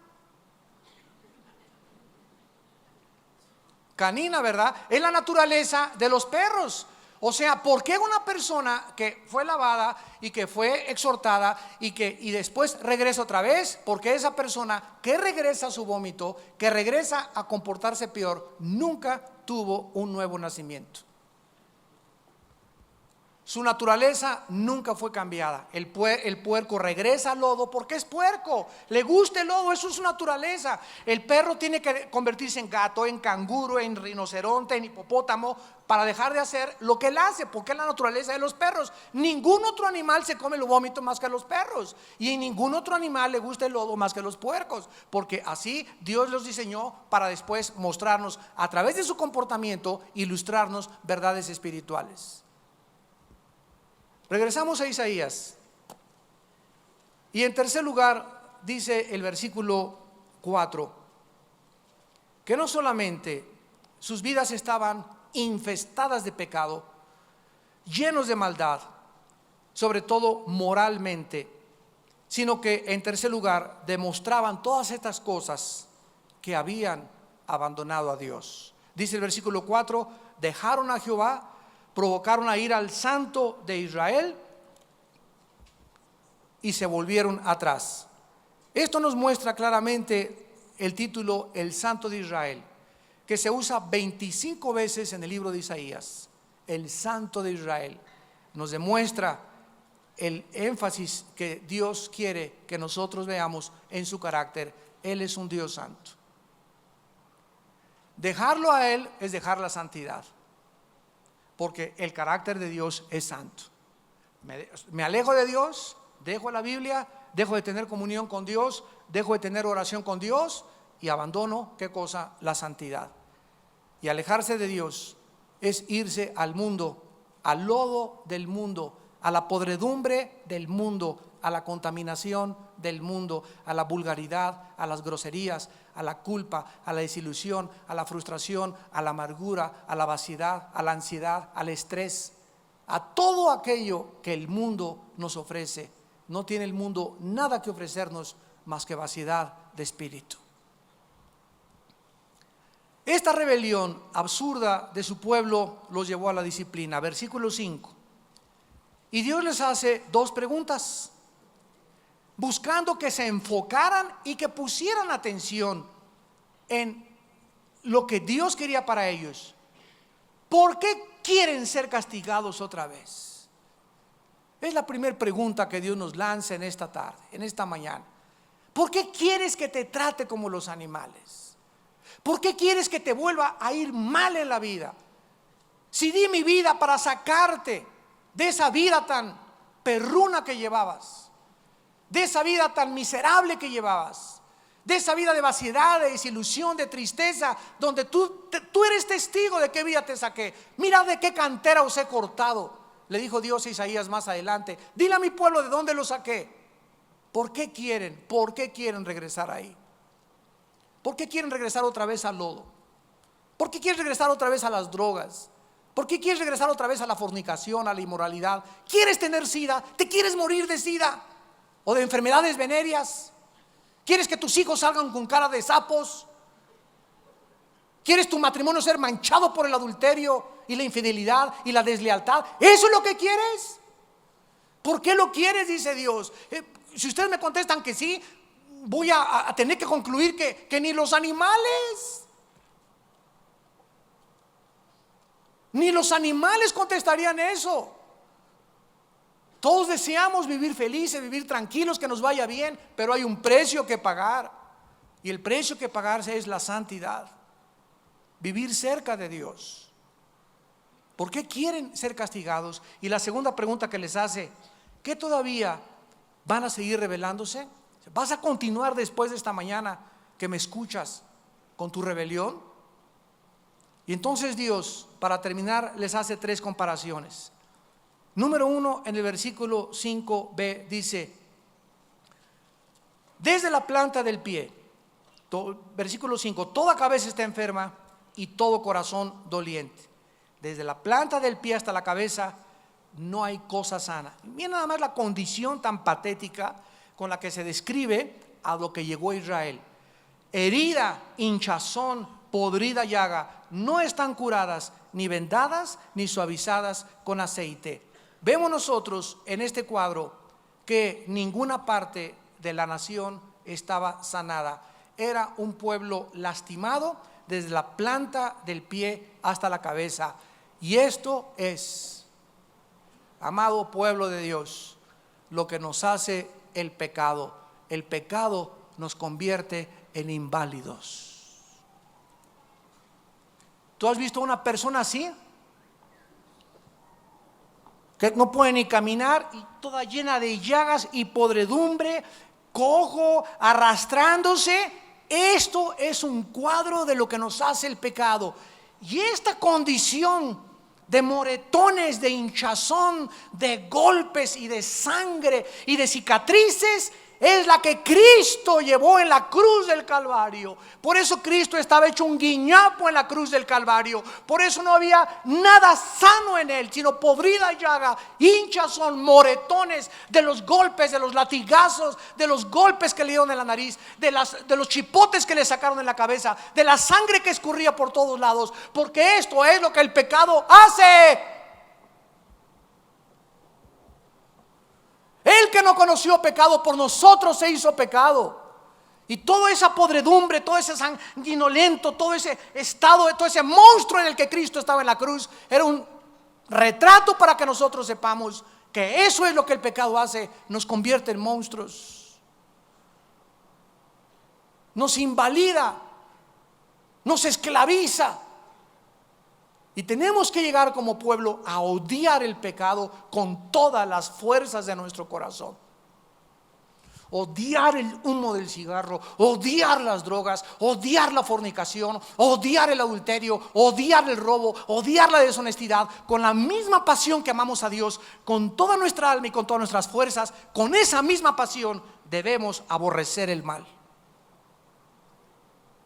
canina, ¿verdad? Es la naturaleza de los perros. O sea, ¿por qué una persona que fue lavada y que fue exhortada y después regresa otra vez? Porque esa persona que regresa a su vómito, que regresa a comportarse peor, nunca tuvo un nuevo nacimiento. Su naturaleza nunca fue cambiada. El puerco regresa al lodo porque es puerco, le gusta el lodo, eso es su naturaleza. El perro tiene que convertirse en gato, en canguro, en rinoceronte, en hipopótamo, para dejar de hacer lo que él hace, porque es la naturaleza de los perros. Ningún otro animal se come el vómito más que los perros, y en ningún otro animal le gusta el lodo más que los puercos, porque así Dios los diseñó para después mostrarnos a través de su comportamiento, ilustrarnos verdades espirituales. Regresamos a Isaías. Y en tercer lugar dice el versículo 4 que no solamente sus vidas estaban infestadas de pecado, llenos de maldad, sobre todo moralmente, sino que en tercer lugar demostraban todas estas cosas que habían abandonado a Dios. Dice el versículo 4: dejaron a Jehová, provocaron a ira al Santo de Israel y se volvieron atrás. Esto nos muestra claramente el título El Santo de Israel, que se usa 25 veces en el libro de Isaías. El Santo de Israel nos demuestra el énfasis que Dios quiere que nosotros veamos en su carácter. Él es un Dios santo. Dejarlo a Él es dejar la santidad, porque el carácter de Dios es santo. Me alejo de Dios, dejo la Biblia, dejo de tener comunión con Dios, dejo de tener oración con Dios y abandono, ¿qué cosa? La santidad. Y alejarse de Dios es irse al mundo, al lodo del mundo, a la podredumbre del mundo, a la contaminación del mundo, a la vulgaridad, a las groserías, a la culpa, a la desilusión, a la frustración, a la amargura, a la vaciedad, a la ansiedad, al estrés, a todo aquello que el mundo nos ofrece. No tiene el mundo nada que ofrecernos más que vaciedad de espíritu. Esta rebelión absurda de su pueblo los llevó a la disciplina. Versículo 5. Y Dios les hace dos preguntas, buscando que se enfocaran y que pusieran atención en lo que Dios quería para ellos. ¿Por qué quieren ser castigados otra vez? Es la primera pregunta que Dios nos lanza en esta tarde, en esta mañana. ¿Por qué quieres que te trate como los animales? ¿Por qué quieres que te vuelva a ir mal en la vida? Si di mi vida para sacarte de esa vida tan perruna que llevabas, de esa vida tan miserable que llevabas, de esa vida de vaciedad, de desilusión, de tristeza, donde tú eres testigo de qué vida te saqué. Mira de qué cantera os he cortado, le dijo Dios a Isaías más adelante. Dile a mi pueblo de dónde lo saqué. ¿Por qué quieren regresar ahí? ¿Por qué quieren regresar otra vez al lodo? ¿Por qué quieres regresar otra vez a las drogas? ¿Por qué quieres regresar otra vez a la fornicación, a la inmoralidad? ¿Quieres tener sida? ¿Te quieres morir de sida? ¿O de enfermedades venéreas? ¿Quieres que tus hijos salgan con cara de sapos? ¿Quieres tu matrimonio ser manchado por el adulterio y la infidelidad y la deslealtad? ¿Eso es lo que quieres? ¿Por qué lo quieres? Dice Dios. Si ustedes me contestan que sí, voy a tener que concluir que ni los animales contestarían eso. Todos deseamos vivir felices, vivir tranquilos, que nos vaya bien, pero hay un precio que pagar, y el precio que pagarse es la santidad, vivir cerca de Dios. ¿Por qué quieren ser castigados? Y la segunda pregunta que les hace: ¿qué todavía van a seguir rebelándose? ¿Vas a continuar después de esta mañana que me escuchas con tu rebelión? Y entonces Dios, para terminar, les hace tres comparaciones. Número 1, en el versículo 5b dice: desde la planta del pie, versículo 5, toda cabeza está enferma y todo corazón doliente. Desde la planta del pie hasta la cabeza no hay cosa sana. Miren nada más la condición tan patética con la que se describe a lo que llegó a Israel. Herida, hinchazón, podrida llaga, no están curadas, ni vendadas, ni suavizadas con aceite. Vemos nosotros en este cuadro que ninguna parte de la nación estaba sanada. Era un pueblo lastimado desde la planta del pie hasta la cabeza. Y esto es, amado pueblo de Dios, lo que nos hace el pecado. El pecado nos convierte en inválidos. ¿Tú has visto a una persona así? Que no puede ni caminar y toda llena de llagas y podredumbre, cojo, arrastrándose. Esto es un cuadro de lo que nos hace el pecado. Y esta condición de moretones, de hinchazón, de golpes y de sangre y de cicatrices es la que Cristo llevó en la cruz del Calvario. Por eso Cristo estaba hecho un guiñapo en la cruz del Calvario. Por eso no había nada sano en él, sino podrida llaga, hinchazón, moretones de los golpes, de los latigazos, de los golpes que le dieron en la nariz, de los chipotes que le sacaron en la cabeza, de la sangre que escurría por todos lados. Porque esto es lo que el pecado hace. El que no conoció pecado por nosotros se hizo pecado. Y toda esa podredumbre, todo ese sanguinolento, todo ese estado, todo ese monstruo en el que Cristo estaba en la cruz, era un retrato para que nosotros sepamos que eso es lo que el pecado hace. Nos convierte en monstruos, nos invalida, nos esclaviza. Y tenemos que llegar como pueblo a odiar el pecado con todas las fuerzas de nuestro corazón. Odiar el humo del cigarro, odiar las drogas, odiar la fornicación, odiar el adulterio, odiar el robo, odiar la deshonestidad, con la misma pasión que amamos a Dios, con toda nuestra alma y con todas nuestras fuerzas. Con esa misma pasión debemos aborrecer el mal.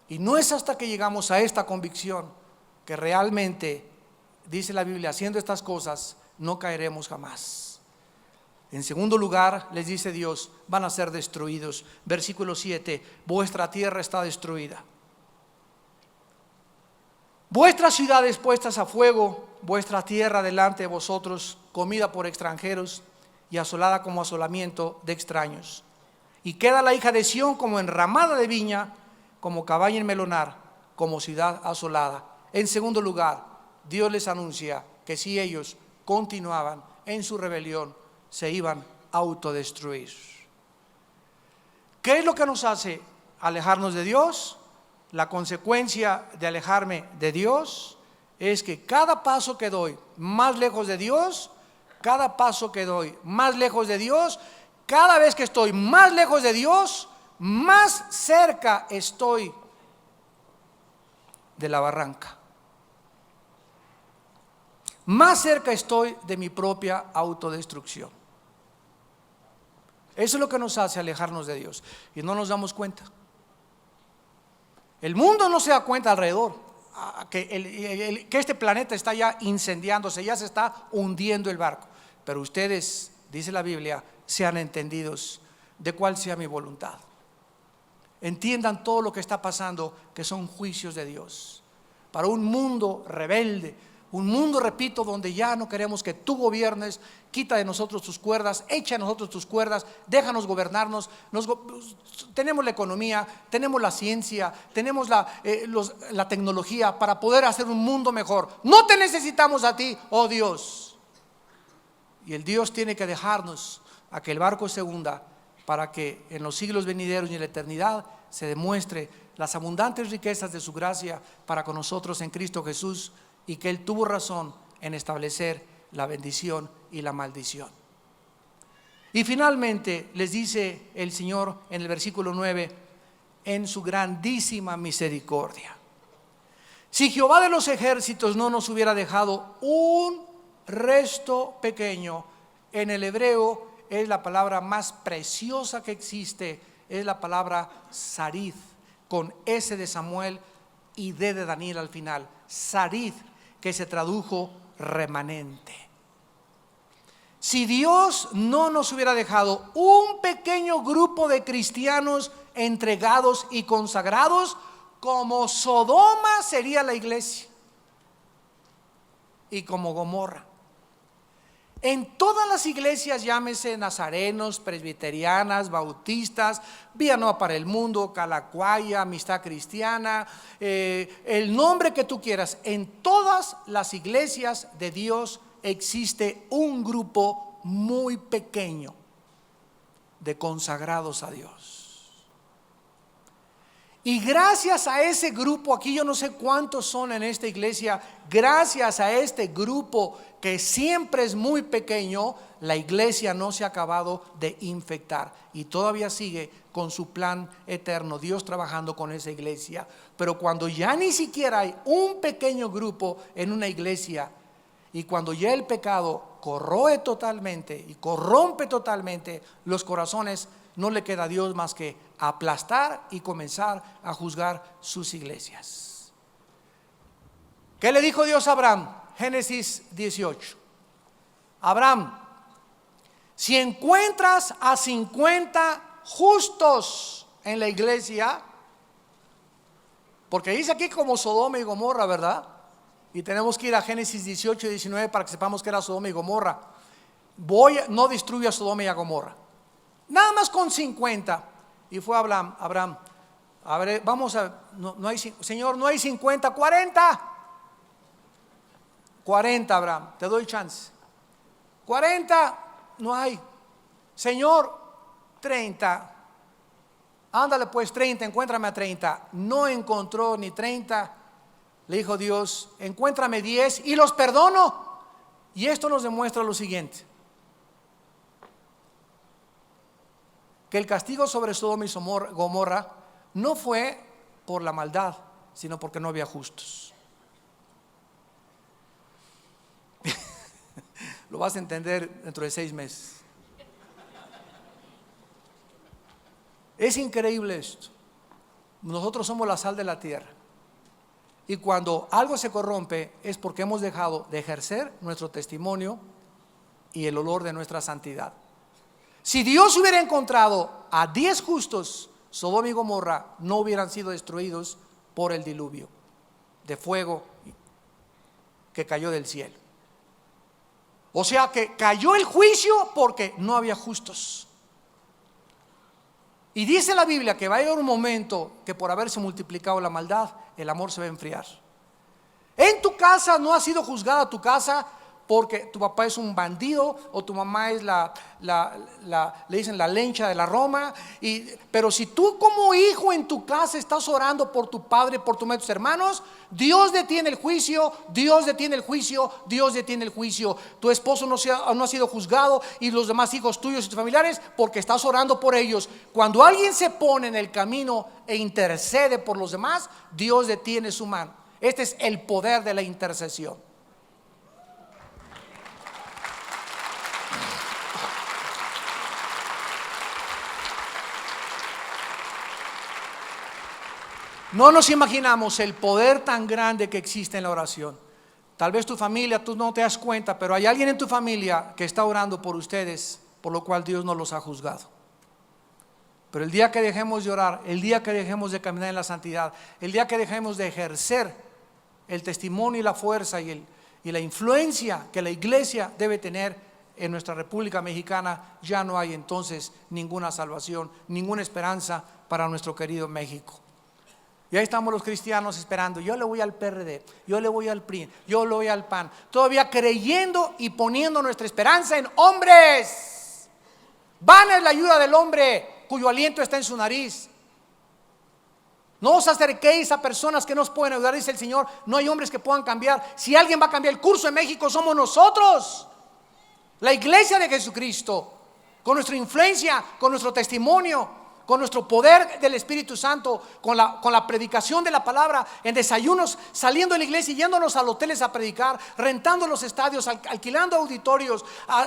Y no es hasta que llegamos a esta convicción que realmente, dice la Biblia, haciendo estas cosas no caeremos jamás. En segundo lugar, les dice Dios, van a ser destruidos. Versículo 7, vuestra tierra está destruida. Vuestras ciudades puestas a fuego, vuestra tierra delante de vosotros, comida por extranjeros y asolada como asolamiento de extraños. Y queda la hija de Sión como enramada de viña, como cabaña en melonar, como ciudad asolada. En segundo lugar, Dios les anuncia que si ellos continuaban en su rebelión, se iban a autodestruir. ¿Qué es lo que nos hace alejarnos de Dios? La consecuencia de alejarme de Dios es que cada paso que doy más lejos de Dios, cada paso que doy más lejos de Dios, cada vez que estoy más lejos de Dios, más cerca estoy de la barranca. Más cerca estoy de mi propia autodestrucción. Eso es lo que nos hace alejarnos de Dios y no nos damos cuenta. El mundo no se da cuenta alrededor que este planeta está ya incendiándose, ya se está hundiendo el barco. Pero ustedes, dice la Biblia, sean entendidos de cuál sea mi voluntad. Entiendan todo lo que está pasando, que son juicios de Dios para un mundo rebelde. Un mundo, repito, donde ya no queremos que tú gobiernes. Quita de nosotros tus cuerdas, echa de nosotros tus cuerdas, déjanos gobernarnos. Tenemos la economía, tenemos la ciencia, tenemos la tecnología para poder hacer un mundo mejor. No te necesitamos a ti, oh Dios. Y el Dios tiene que dejarnos a que el barco se hunda, para que en los siglos venideros y en la eternidad se demuestre las abundantes riquezas de su gracia para con nosotros en Cristo Jesús, y que Él tuvo razón en establecer la bendición y la maldición. Y finalmente les dice el Señor en el versículo 9, en su grandísima misericordia. Si Jehová de los ejércitos no nos hubiera dejado un resto pequeño, en el hebreo es la palabra más preciosa que existe, es la palabra Sarith, con S de Samuel y D de Daniel al final. Sarith, que se tradujo remanente. Si Dios no nos hubiera dejado un pequeño grupo de cristianos entregados y consagrados, como Sodoma sería la iglesia y como Gomorra. En todas las iglesias, llámese nazarenos, presbiterianas, bautistas, Vía Nueva para el Mundo, Calacuaya, Amistad Cristiana, el nombre que tú quieras, en todas las iglesias de Dios existe un grupo muy pequeño de consagrados a Dios. Y gracias a ese grupo, aquí yo no sé cuántos son en esta iglesia, gracias a este grupo que siempre es muy pequeño, la iglesia no se ha acabado de infectar y todavía sigue con su plan eterno, Dios trabajando con esa iglesia. Pero cuando ya ni siquiera hay un pequeño grupo en una iglesia, y cuando ya el pecado corroe totalmente y corrompe totalmente los corazones, no le queda a Dios más que aplastar y comenzar a juzgar sus iglesias. ¿Qué le dijo Dios a Abraham? Génesis 18. Abraham, si encuentras a 50 justos en la iglesia, porque dice aquí como Sodoma y Gomorra, ¿verdad? Y tenemos que ir a Génesis 18 y 19 para que sepamos que era Sodoma y Gomorra. No destruya a Sodoma y a Gomorra. Nada más con 50. Y fue Abraham, a ver, vamos a, no hay, Señor, no hay 50, 40. 40, Abraham, te doy chance. 40, no hay. Señor, 30. Ándale pues 30, encuéntrame a 30. No encontró ni 30. Le dijo Dios, encuéntrame 10 y los perdono. Y esto nos demuestra lo siguiente: que el castigo sobre Sodoma y Gomorra no fue por la maldad, sino porque no había justos. Lo vas a entender dentro de 6 meses. Es increíble esto. Nosotros somos la sal de la tierra. Y cuando algo se corrompe es porque hemos dejado de ejercer nuestro testimonio y el olor de nuestra santidad. Si Dios hubiera encontrado a 10 justos, Sodoma y Gomorra no hubieran sido destruidos por el diluvio de fuego que cayó del cielo. O sea que cayó el juicio porque no había justos. Y dice la Biblia que va a llegar un momento que por haberse multiplicado la maldad, el amor se va a enfriar. En tu casa no ha sido juzgada tu casa porque tu papá es un bandido o tu mamá es le dicen la lencha de la Roma. Pero si tú como hijo en tu casa estás orando por tu padre, por tus hermanos, Dios detiene el juicio, Dios detiene el juicio, Dios detiene el juicio. Tu esposo no ha sido juzgado y los demás hijos tuyos y tus familiares porque estás orando por ellos. Cuando alguien se pone en el camino e intercede por los demás, Dios detiene su mano. Este es el poder de la intercesión. No nos imaginamos el poder tan grande que existe en la oración. Tal vez tu familia, tú no te das cuenta, pero hay alguien en tu familia que está orando por ustedes, por lo cual Dios no los ha juzgado. Pero el día que dejemos de orar, el día que dejemos de caminar en la santidad, el día que dejemos de ejercer el testimonio y la fuerza y la influencia que la iglesia debe tener en nuestra República Mexicana, ya no hay entonces ninguna salvación, ninguna esperanza para nuestro querido México. Y ahí estamos los cristianos esperando. Yo le voy al PRD, yo le voy al PRI, yo le voy al PAN, todavía creyendo y poniendo nuestra esperanza en hombres. Vana es la ayuda del hombre cuyo aliento está en su nariz. No os acerquéis a personas que nos pueden ayudar, dice el Señor. No hay hombres que puedan cambiar. Si alguien va a cambiar el curso en México, somos nosotros, la iglesia de Jesucristo, con nuestra influencia, con nuestro testimonio, con nuestro poder del Espíritu Santo, con la predicación de la palabra, en desayunos, saliendo de la iglesia y yéndonos a los hoteles a predicar, rentando los estadios, alquilando auditorios,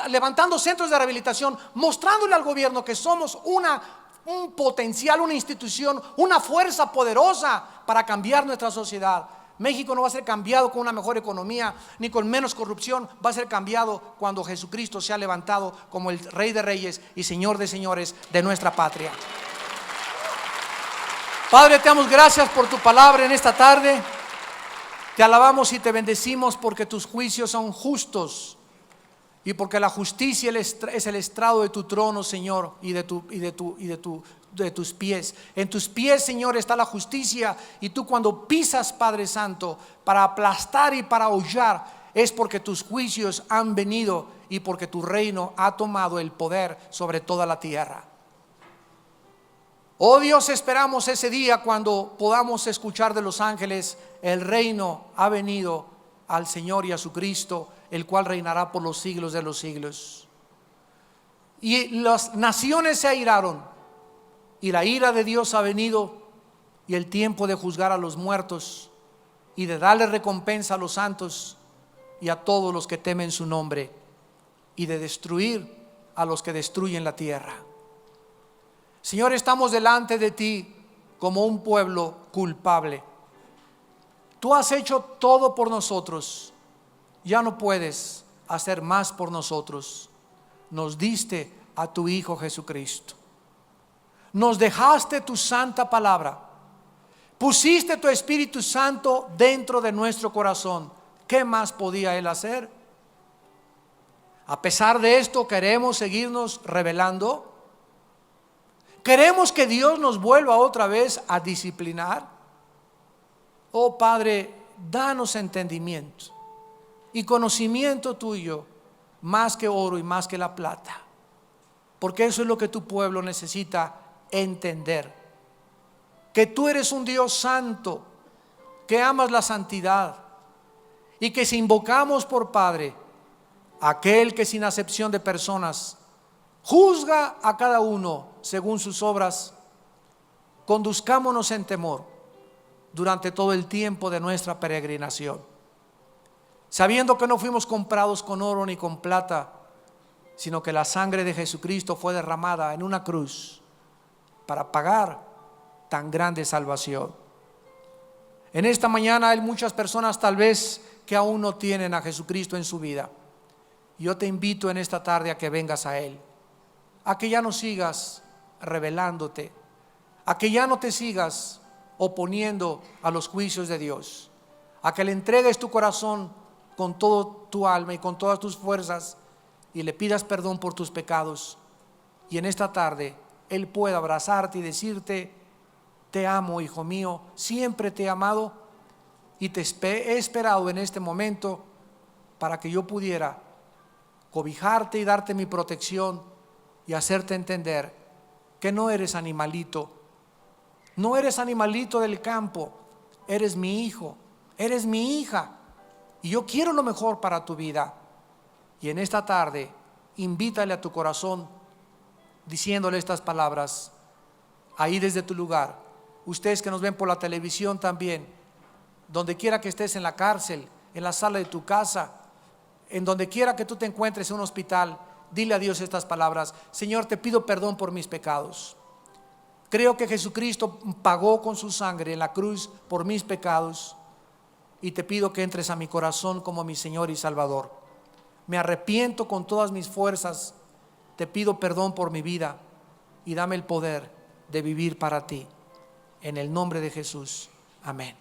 levantando centros de rehabilitación, mostrándole al gobierno que somos un potencial, una institución, una fuerza poderosa para cambiar nuestra sociedad. México no va a ser cambiado con una mejor economía ni con menos corrupción. Va a ser cambiado cuando Jesucristo sea levantado como el Rey de Reyes y Señor de Señores de nuestra patria. Padre, te damos gracias por tu palabra en esta tarde. Te alabamos y te bendecimos porque tus juicios son justos y porque la justicia es el estrado de tu trono, Señor, y de tus pies. En tus pies, Señor, está la justicia, y tú cuando pisas, Padre Santo, para aplastar y para hollar, es porque tus juicios han venido y porque tu reino ha tomado el poder sobre toda la tierra. Oh Dios, esperamos ese día cuando podamos escuchar de los ángeles: el reino ha venido al Señor y a su Cristo, el cual reinará por los siglos de los siglos. Y las naciones se airaron, y la ira de Dios ha venido, y el tiempo de juzgar a los muertos y de darle recompensa a los santos y a todos los que temen su nombre, y de destruir a los que destruyen la tierra. Señor, estamos delante de ti como un pueblo culpable. Tú has hecho todo por nosotros, ya no puedes hacer más por nosotros. Nos diste a tu Hijo Jesucristo, nos dejaste tu santa palabra, pusiste tu Espíritu Santo dentro de nuestro corazón. ¿Qué más podía Él hacer? A pesar de esto, queremos seguirnos rebelando. ¿Queremos que Dios nos vuelva otra vez a disciplinar? Oh Padre, danos entendimiento y conocimiento tuyo, más que oro y más que la plata, porque eso es lo que tu pueblo necesita entender. que tú eres un Dios santo, que amas la santidad, y que si invocamos por Padre, aquel que sin acepción de personas juzga a cada uno según sus obras, conduzcámonos en temor durante todo el tiempo de nuestra peregrinación, sabiendo que no fuimos comprados con oro ni con plata, sino que la sangre de Jesucristo fue derramada en una cruz para pagar tan grande salvación. En esta mañana hay muchas personas tal vez que aún no tienen a Jesucristo en su vida. Yo te invito en esta tarde a que vengas a Él, a que ya no sigas rebelándote, a que ya no te sigas oponiendo a los juicios de Dios, a que le entregues tu corazón con todo tu alma y con todas tus fuerzas y le pidas perdón por tus pecados. Y en esta tarde Él pueda abrazarte y decirte: te amo, hijo mío, siempre te he amado y te he esperado en este momento para que yo pudiera cobijarte y darte mi protección y hacerte entender que no eres animalito, no eres animalito del campo, eres mi hijo, eres mi hija, y yo quiero lo mejor para tu vida. Y en esta tarde invítale a tu corazón diciéndole estas palabras ahí desde tu lugar. Ustedes que nos ven por la televisión también, donde quiera que estés, en la cárcel, en la sala de tu casa, en donde quiera que tú te encuentres, en un hospital, dile a Dios estas palabras: Señor, te pido perdón por mis pecados. Creo que Jesucristo pagó con su sangre en la cruz por mis pecados, y te pido que entres a mi corazón como mi Señor y Salvador. Me arrepiento con todas mis fuerzas, te pido perdón por mi vida y dame el poder de vivir para ti. En el nombre de Jesús, amén.